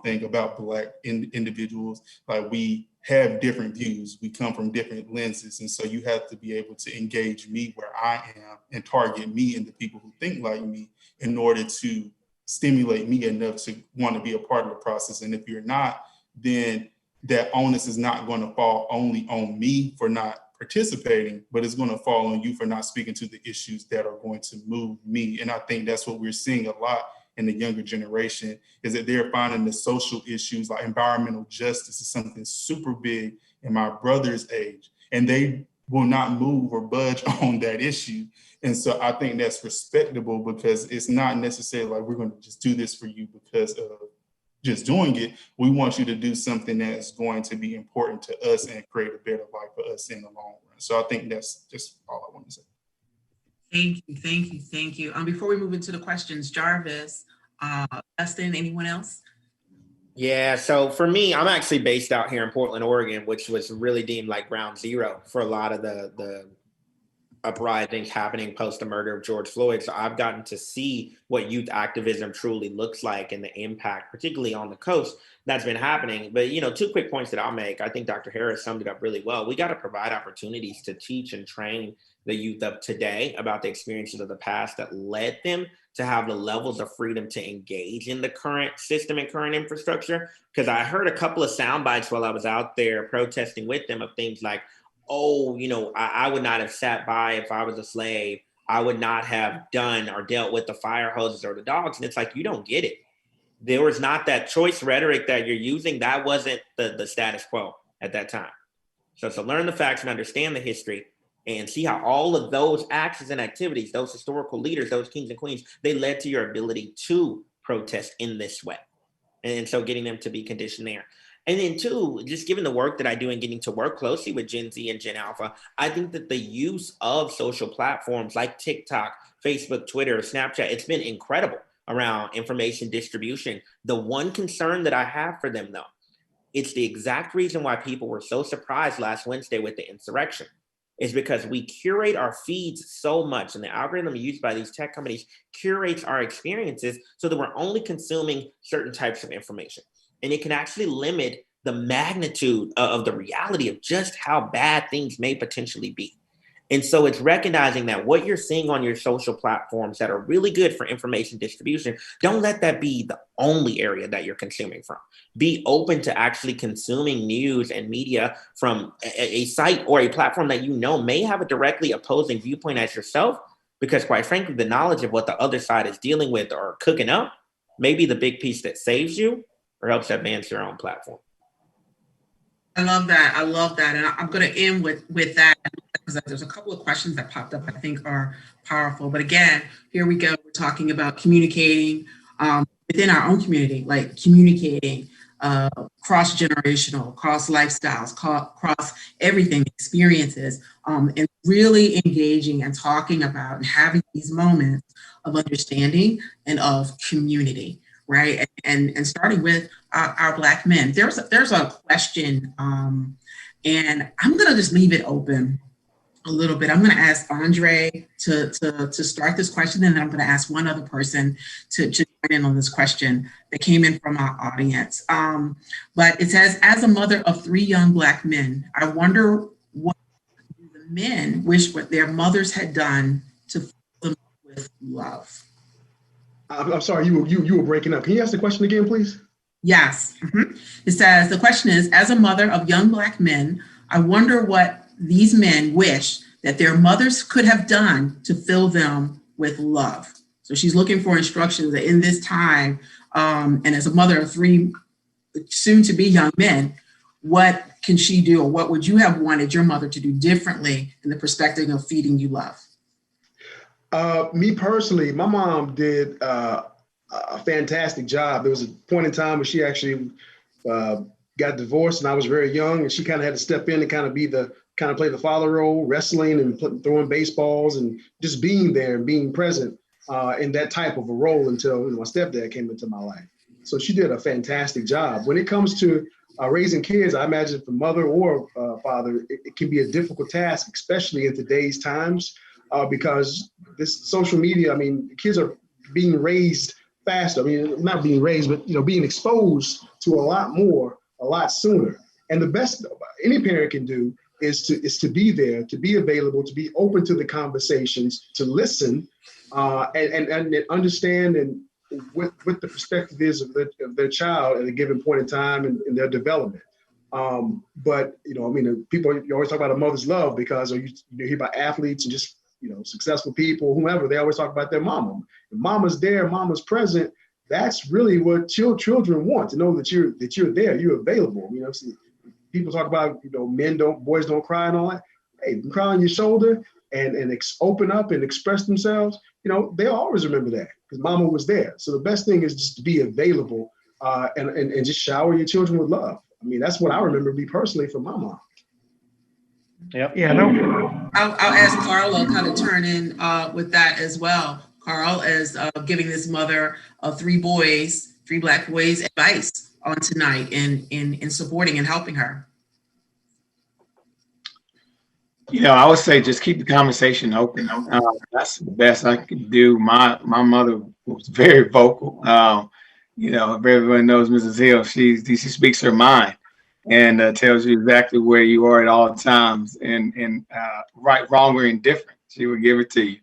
S5: thing about Black individuals. Like, we have different views. We come from different lenses. And so you have to be able to engage me where I am and target me and the people who think like me in order to stimulate me enough to want to be a part of the process. And if you're not, then that onus is not going to fall only on me for not participating, but it's going to fall on you for not speaking to the issues that are going to move me. And I think that's what we're seeing a lot in the younger generation, is that they're finding the social issues like environmental justice is something super big in my brother's age, and they will not move or budge on that issue. And so I think that's respectable, because it's not necessarily like we're going to just do this for you because of just doing it. We want you to do something that's going to be important to us and create a better life for us in the long run. So I think that's just all I want to say.
S2: Thank you. Before we move into the questions, Jarvis, Dustin, anyone else?
S6: Yeah, so for me, I'm actually based out here in Portland, Oregon, which was really deemed like ground zero for a lot of the uprisings happening post the murder of George Floyd. So I've gotten to see what youth activism truly looks like and the impact, particularly on the coast, that's been happening. But, you know, 2 quick points that I'll make. I think Dr. Harris summed it up really well. We got to provide opportunities to teach and train the youth of today about the experiences of the past that led them to have the levels of freedom to engage in the current system and current infrastructure. Because I heard a couple of sound bites while I was out there protesting with them of things like, oh, you know, I would not have sat by if I was a slave. I would not have done or dealt with the fire hoses or the dogs. And it's like, you don't get it. There was not that choice rhetoric that you're using. That wasn't the status quo at that time. So learn the facts and understand the history and see how all of those actions and activities, those historical leaders, those kings and queens, they led to your ability to protest in this way. And so getting them to be conditioned there. And then 2, just given the work that I do and getting to work closely with Gen Z and Gen Alpha, I think that the use of social platforms like TikTok, Facebook, Twitter, Snapchat, it's been incredible around information distribution. The one concern that I have for them, though, it's the exact reason why people were so surprised last Wednesday with the insurrection, is because we curate our feeds so much, and the algorithm used by these tech companies curates our experiences so that we're only consuming certain types of information. And it can actually limit the magnitude of the reality of just how bad things may potentially be. And so it's recognizing that what you're seeing on your social platforms that are really good for information distribution, don't let that be the only area that you're consuming from. Be open to actually consuming news and media from a site or a platform that you know may have a directly opposing viewpoint as yourself, because quite frankly, the knowledge of what the other side is dealing with or cooking up may be the big piece that saves you or helps advance your own platform.
S2: I love that. And I'm going to end with that, because there's a couple of questions that popped up I think are powerful. But again, here we go. We're talking about communicating within our own community, like communicating cross-generational, cross lifestyles, cross everything, experiences, and really engaging and talking about and having these moments of understanding and of community. Right, and starting with our Black men, there's a question, and I'm gonna just leave it open a little bit. I'm gonna ask Andre to start this question, and then I'm gonna ask one other person to join in on this question that came in from our audience. But it says, as a mother of 3 young Black men, I wonder what the men wish what their mothers had done to fill them with love.
S7: I'm sorry, you were breaking up. Can you ask the question again, please?
S2: Yes. Mm-hmm. It says, the question is, as a mother of young Black men, I wonder what these men wish that their mothers could have done to fill them with love. So she's looking for instructions that in this time, and as a mother of 3 soon to be young men, what can she do, or what would you have wanted your mother to do differently in the perspective of feeding you love?
S7: Me personally, my mom did a fantastic job. There was a point in time where she actually got divorced, and I was very young, and she kind of had to step in and kind of play the father role, wrestling and throwing baseballs and just being there and being present in that type of a role until my stepdad came into my life. So she did a fantastic job. When it comes to raising kids, I imagine for mother or father, it can be a difficult task, especially in today's times, because this social media, I mean, kids are being raised faster. I mean, not being raised, but being exposed to a lot more, a lot sooner. And the best any parent can do is to be there, to be available, to be open to the conversations, to listen, and understand and what the perspective is of their child at a given point in time in their development. But I mean, people, you always talk about a mother's love because you hear about athletes and just successful people, whomever, they always talk about their mama. If mama's there, mama's present. That's really what children want, to know that you're there, you're available. People talk about boys don't cry and all that. Hey, you cry on your shoulder and open up and express themselves. They'll always remember that because mama was there. So the best thing is just to be available and just shower your children with love. I mean, that's what I remember me personally from my mom.
S3: Yep.
S8: Yeah, no.
S2: I'll ask Carl to kind of turn in with that as well. Carl, as giving this mother of three Black boys, advice on tonight in supporting and helping her.
S9: I would say just keep the conversation open. That's the best I could do. My mother was very vocal. If everyone knows Mrs. Hill, she speaks her mind and tells you exactly where you are at all times, and right, wrong, or indifferent, she would give it to you.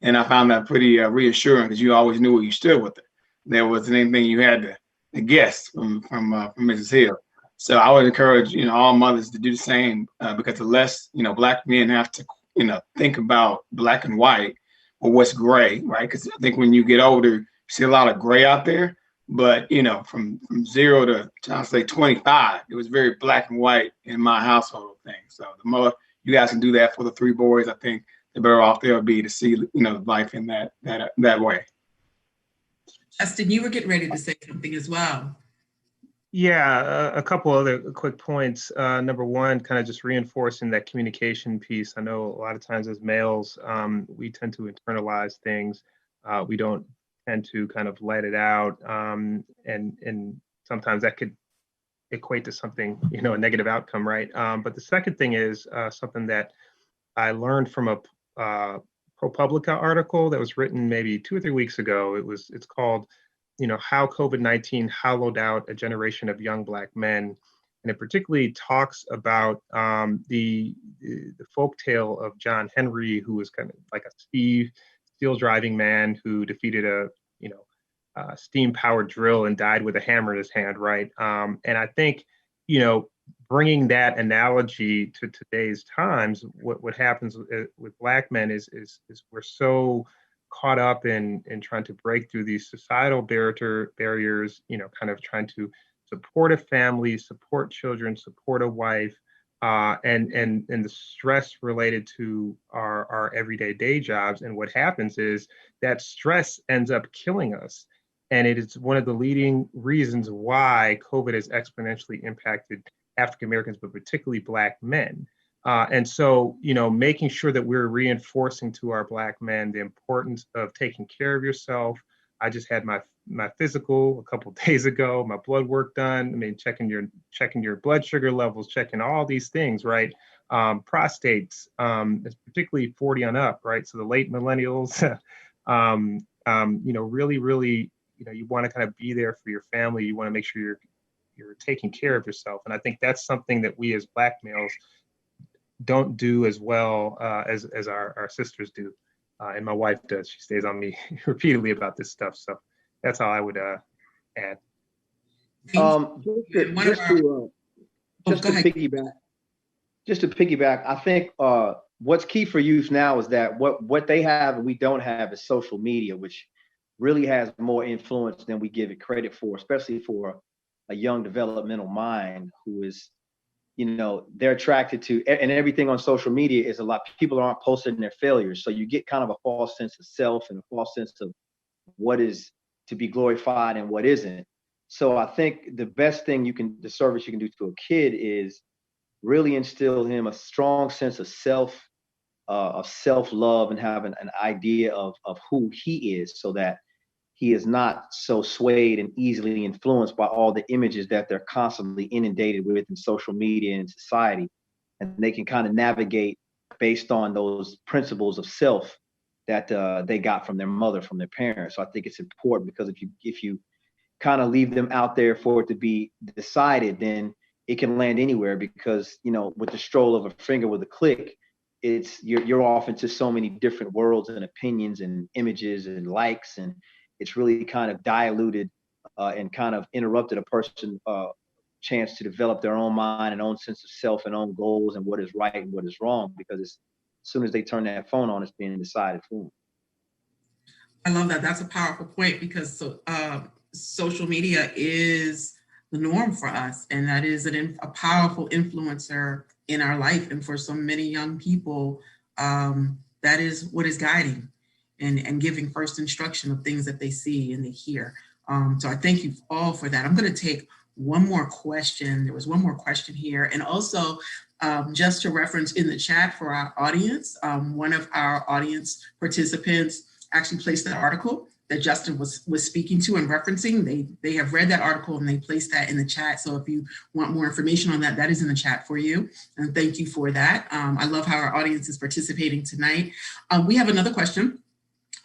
S9: And I found that pretty reassuring because you always knew where you stood with it. There wasn't anything you had to guess from Mrs. Hill. So I would encourage all mothers to do the same because the less Black men have to think about black and white or what's gray, right? Because I think when you get older, you see a lot of gray out there. But from 0 to I'll say 25, it was very black and white in my household thing. So the more you guys can do that for the three boys, I think the better off they'll be to see life in that way.
S2: Justin, you were getting ready to say something as well.
S8: Yeah, a couple other quick points. Number one, kind of just reinforcing that communication piece. I know a lot of times as males, we tend to internalize things. We don't tend to kind of let it out, and sometimes that could equate to something, a negative outcome, right? But the second thing is something that I learned from a ProPublica article that was written maybe 2 or 3 weeks ago. It's called how COVID-19 hollowed out a generation of young Black men. And it particularly talks about the folk tale of John Henry, who was kind of like a steel driving man who defeated a steam powered drill and died with a hammer in his hand, right? And I think, bringing that analogy to today's times, what happens with Black men is we're so caught up in trying to break through these societal barriers, kind of trying to support a family, support children, support a wife, and the stress related to our everyday day jobs. And what happens is that stress ends up killing us. And it is one of the leading reasons why COVID has exponentially impacted African Americans, but particularly Black men. And so, making sure that we're reinforcing to our Black men the importance of taking care of yourself. I just had my physical a couple of days ago, my blood work done. I mean, checking your blood sugar levels, checking all these things, right? Prostates, particularly 40 on up, right? So the late millennials, really, really, you want to kind of be there for your family. You want to make sure you're taking care of yourself. And I think that's something that we as Black males don't do as well as our sisters do. And my wife does. She stays on me repeatedly about this stuff. So that's how I would add.
S3: Just to piggyback, I think what's key for youth now is that what they have and we don't have is social media, which really has more influence than we give it credit for, especially for a young developmental mind who is, they're attracted to, and everything on social media is a lot. People aren't posting their failures. So you get kind of a false sense of self and a false sense of what is to be glorified and what isn't. So I think the best thing the service you can do to a kid is really instill him a strong sense of self of self-love and having an idea of who he is, so that he is not so swayed and easily influenced by all the images that they're constantly inundated with in social media and society. And they can kind of navigate based on those principles of self that they got from their mother, from their parents. So I think it's important, because if you kind of leave them out there for it to be decided, then it can land anywhere, because, with the stroll of a finger, with a click, you're off into so many different worlds and opinions and images and likes, and it's really kind of diluted and kind of interrupted a person chance to develop their own mind and own sense of self and own goals and what is right and what is wrong, because as soon as they turn that phone on, it's being decided for them.
S2: I love that. That's a powerful point, because social media is the norm for us, and that is a powerful influencer in our life. And for so many young people, that is what is guiding and giving first instruction of things that they see and they hear. So I thank you all for that. I'm going to take one more question. There was one more question here. And also, just to reference in the chat for our audience, one of our audience participants actually placed that article that Justin was speaking to and referencing. They have read that article and they placed that in the chat. So if you want more information on that, that is in the chat for you. And thank you for that. I love how our audience is participating tonight. We have another question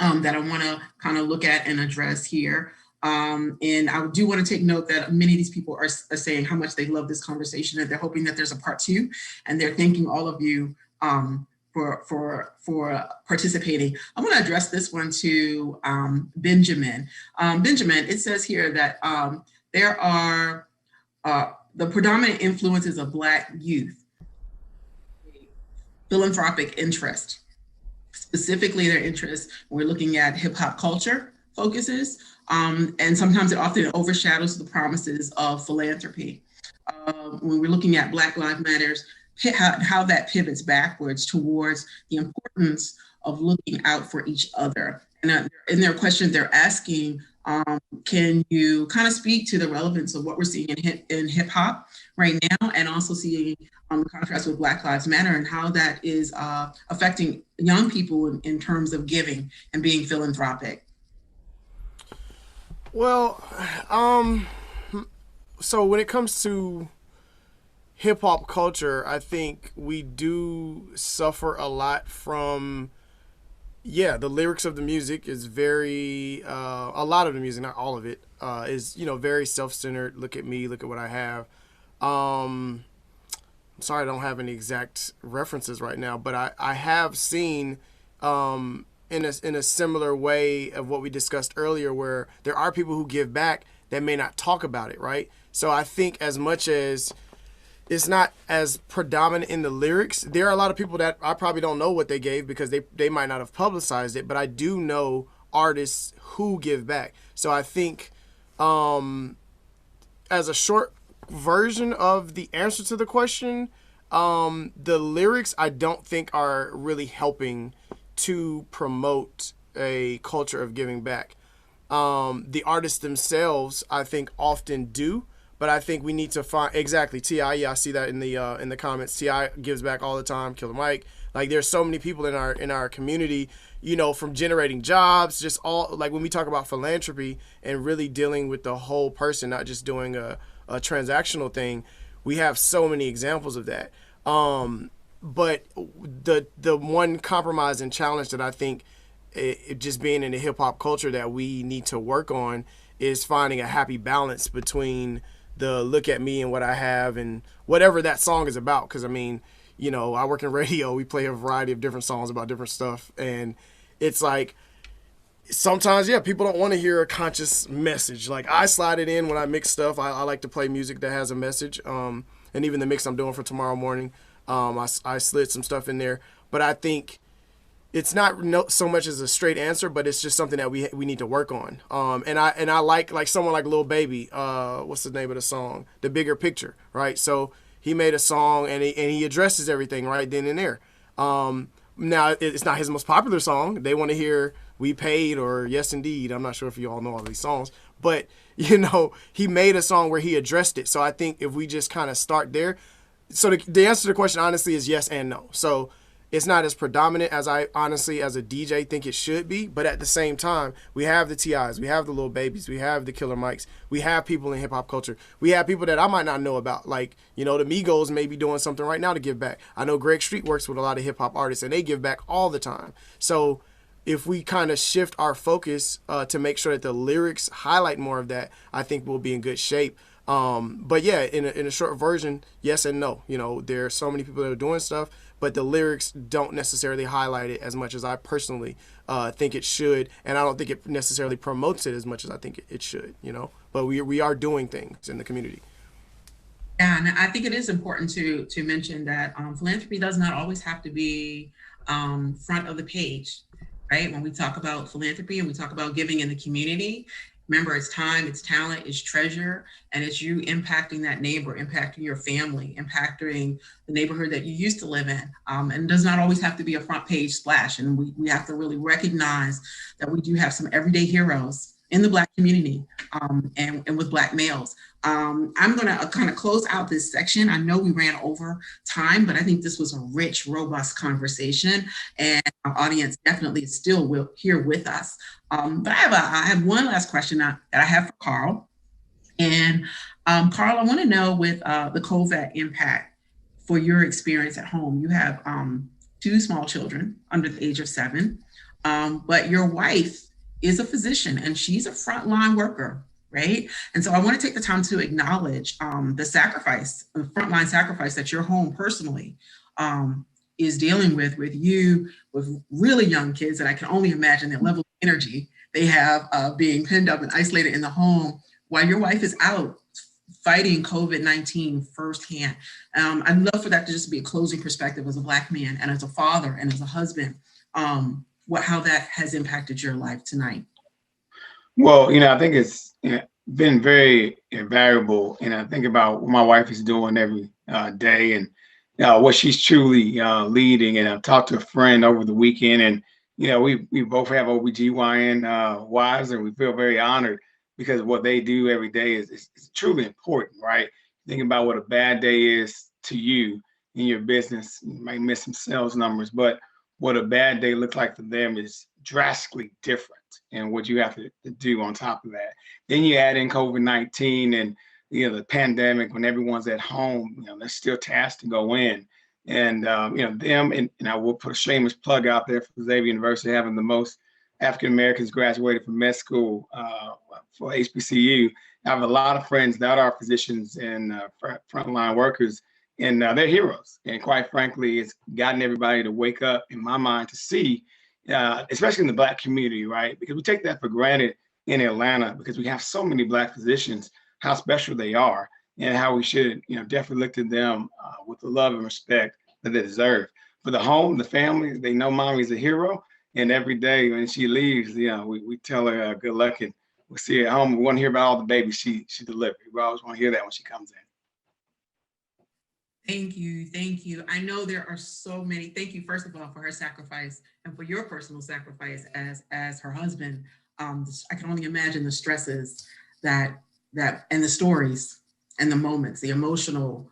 S2: that I want to kind of look at and address here. And I do want to take note that many of these people are saying how much they love this conversation, and they're hoping that there's a part 2, and they're thanking all of you for participating. I'm going to address this one to Benjamin. Benjamin, it says here that there are the predominant influences of Black youth, philanthropic interest, specifically their interest when we're looking at hip hop culture focuses, and sometimes it often overshadows the promises of philanthropy. When we're looking at Black Lives Matters, how that pivots backwards towards the importance of looking out for each other. And in their question, they're asking, can you kind of speak to the relevance of what we're seeing in hip hop right now, and also seeing the contrast with Black Lives Matter and how that is affecting young people in terms of giving and being philanthropic?
S4: Well, so when it comes to hip hop culture, I think we do suffer a lot from, the lyrics of the music is very, a lot of the music, not all of it, is, very self-centered. Look at me, look at what I have. I'm sorry, I don't have any exact references right now, but I have seen, in a similar way of what we discussed earlier, where there are people who give back that may not talk about it, right? So I think as much as it's not as predominant in the lyrics, there are a lot of people that I probably don't know what they gave because they might not have publicized it, but I do know artists who give back. So I think as a short version of the answer to the question, the lyrics I don't think are really helping to promote a culture of giving back. The artists themselves, I think, often do, but I think we need to find exactly T.I. Yeah, I see that in the comments. T.I. gives back all the time. Killer Mike. Like, there's so many people in our community, from generating jobs, just all, like, when we talk about philanthropy and really dealing with the whole person, not just doing a transactional thing. We have so many examples of that. But the one compromise and challenge that I think it just being in the hip hop culture that we need to work on is finding a happy balance between the look at me and what I have and whatever that song is about. Because I mean, I work in radio. We play a variety of different songs about different stuff, and it's like sometimes, people don't want to hear a conscious message. Like, I slide it in when I mix stuff. I like to play music that has a message. And even the mix I'm doing for tomorrow morning, I slid some stuff in there. But I think it's not so much as a straight answer, but it's just something that we need to work on. And I like someone like Lil Baby. What's the name of the song? The Bigger Picture, right? So he made a song and he addresses everything right then and there. Now it's not his most popular song. They want to hear We Paid or Yes Indeed. I'm not sure if you all know all these songs, but he made a song where he addressed it. So I think if we just kind of start there. So the answer to the question honestly is yes and no. So It's not as predominant as I honestly, as a DJ, think it should be. But at the same time, we have the TIs, we have the Lil Babies, we have the Killer Mikes, we have people in hip hop culture. We have people that I might not know about. Like, you know, the Migos may be doing something right now to give back. I know Greg Street works with a lot of hip hop artists, and they give back all the time. So if we kind of shift our focus to make sure that the lyrics highlight more of that, I think we'll be in good shape. But yeah, in a short version, yes and no. You know, there are so many people that are doing stuff, but the lyrics don't necessarily highlight it as much as I personally think it should, and I don't think it necessarily promotes it as much as I think it should. You know, but we are doing things in the community.
S2: Yeah, and I think it is important to mention that philanthropy does not always have to be front of the page, right? When we talk about philanthropy and we talk about giving in the community, remember, it's time, it's talent, it's treasure, and it's you impacting that neighbor, impacting your family, impacting the neighborhood that you used to live in. And it does not always have to be a front page splash. And we have to really recognize that we do have some everyday heroes in the Black community and with Black males. I'm gonna kind of close out this section. I know we ran over time, but I think this was a rich, robust conversation, and our audience definitely is still here with us. But I have one last question that I have for Carl. And Carl, I want to know with the COVID impact for your experience at home. You have 2 small children under the age of 7, but your wife is a physician and she's a frontline worker, right? And so I want to take the time to acknowledge the sacrifice, the frontline sacrifice that your home personally is dealing with you, with really young kids. And I can only imagine the level of energy they have being pinned up and isolated in the home while your wife is out fighting COVID-19 firsthand. I'd love for that to just be a closing perspective as a Black man and as a father and as a husband, how that has impacted your life tonight.
S9: Well, I think it's been very invaluable, and I think about what my wife is doing every day and what she's truly leading. And I've talked to a friend over the weekend, and we both have OBGYN wives, and we feel very honored because what they do every day is truly important, right? Think about what a bad day is to you in your business. You might miss some sales numbers, but what a bad day looks like for them is drastically different, and what you have to do on top of that. Then you add in COVID-19 and the pandemic, when everyone's at home, there's still tasks to go in. And them, and I will put a shameless plug out there for Xavier University having the most African Americans graduated from med school for HBCU. I have a lot of friends that are physicians and frontline workers, and they're heroes. And quite frankly, it's gotten everybody to wake up, in my mind, to see, especially in the Black community, right? Because we take that for granted in Atlanta because we have so many Black physicians, how special they are, and how we should, definitely look to them with the love and respect that they deserve. For the home, the family, they know mommy's a hero. And every day when she leaves, we tell her good luck, and we'll see her at home. We want to hear about all the babies she delivered. We always want to hear that when she comes in.
S2: Thank you. I know there are so many. Thank you, first of all, for her sacrifice and for your personal sacrifice as her husband. I can only imagine the stresses that and the stories and the moments, the emotional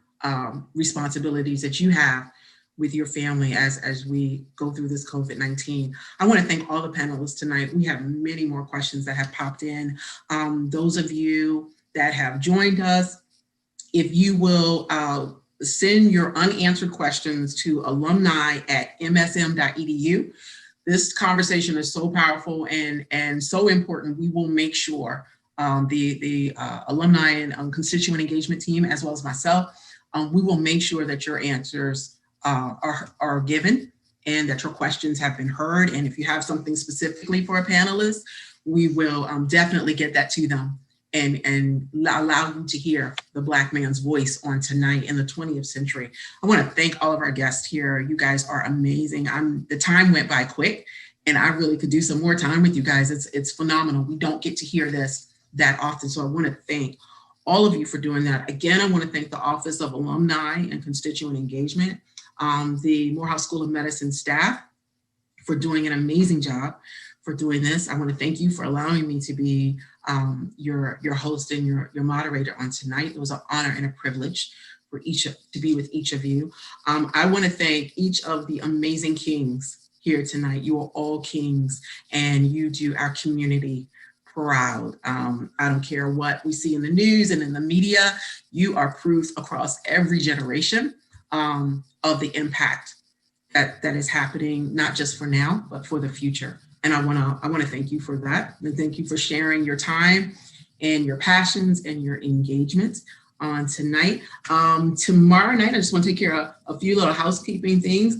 S2: responsibilities that you have with your family as we go through this COVID-19. I want to thank all the panelists tonight. We have many more questions that have popped in. Those of you that have joined us, if you will send your unanswered questions to alumni@msm.edu. This conversation is so powerful and so important. We will make sure the alumni and constituent engagement team, as well as myself, we will make sure that your answers are given and that your questions have been heard. And if you have something specifically for a panelist, we will definitely get that to them and allow you to hear the Black man's voice on tonight in the 20th century. I want to thank all of our guests here. You guys are amazing. The time went by quick, and I really could do some more time with you guys. It's phenomenal. We don't get to hear this that often. So I want to thank all of you for doing that. Again, I want to thank the Office of Alumni and Constituent Engagement, the Morehouse School of Medicine staff for doing an amazing job for doing this. I want to thank you for allowing me to be your host and your moderator on tonight. It was an honor and a privilege to be with each of you. I want to thank each of the amazing kings here tonight. You are all kings, and you do our community proud. I don't care what we see in the news and in the media. You are proof across every generation of the impact that is happening, not just for now, but for the future. And I want to thank you for that. And thank you for sharing your time and your passions and your engagement on tonight. Tomorrow night, I just want to take care of a few little housekeeping things.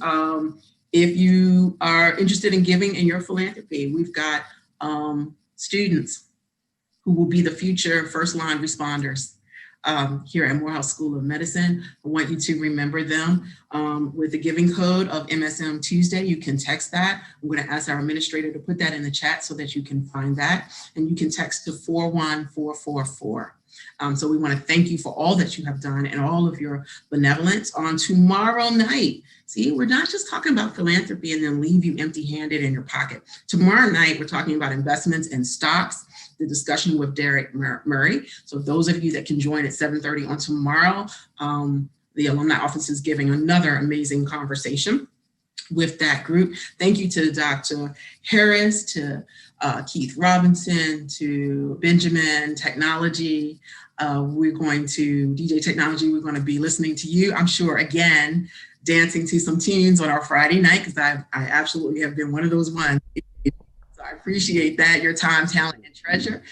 S2: If you are interested in giving in your philanthropy, we've got students who will be the future first line responders here at Morehouse School of Medicine. I want you to remember them with the giving code of MSM Tuesday. You can text that. I'm going to ask our administrator to put that in the chat so that you can find that, and you can text to 41444. So we want to thank you for all that you have done and all of your benevolence. On tomorrow night, see, we're not just talking about philanthropy and then leave you empty-handed in your pocket. Tomorrow night, we're talking about investments in stocks, the discussion with Derek Murray. So those of you that can join at 7:30 on tomorrow, the alumni office is giving another amazing conversation with that group. Thank you to Dr. Harris, to Keith Robinson, to Benjamin Technology. We're going to, DJ Technology, we're going to be listening to you, I'm sure, again, dancing to some tunes on our Friday night, because I absolutely have been one of those ones. So I appreciate that, your time, talent, and treasure.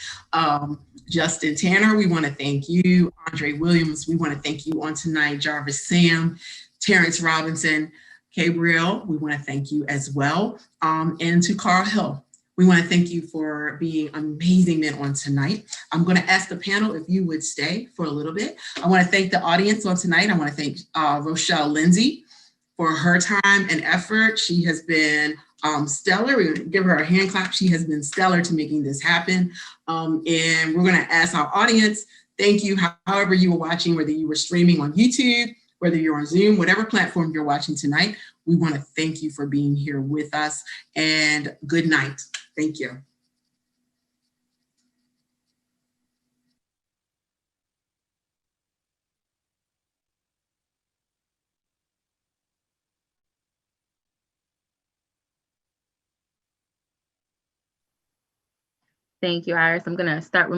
S2: Justin Tanner, we want to thank you. Andre Williams, we want to thank you on tonight. Jarvis Sam, Terrence Robinson, Gabriel, we want to thank you as well. And to Carl Hill, we want to thank you for being amazing men on tonight. I'm going to ask the panel if you would stay for a little bit. I want to thank the audience on tonight. I want to thank Rochelle Lindsay for her time and effort. She has been stellar. We're going to give her a hand clap. She has been stellar to making this happen. And we're going to ask our audience, thank you, however you were watching, whether you were streaming on YouTube, whether you're on Zoom, whatever platform you're watching tonight, we want to thank you for being here with us, and good night. Thank you.
S11: Thank you, Iris. I'm going to start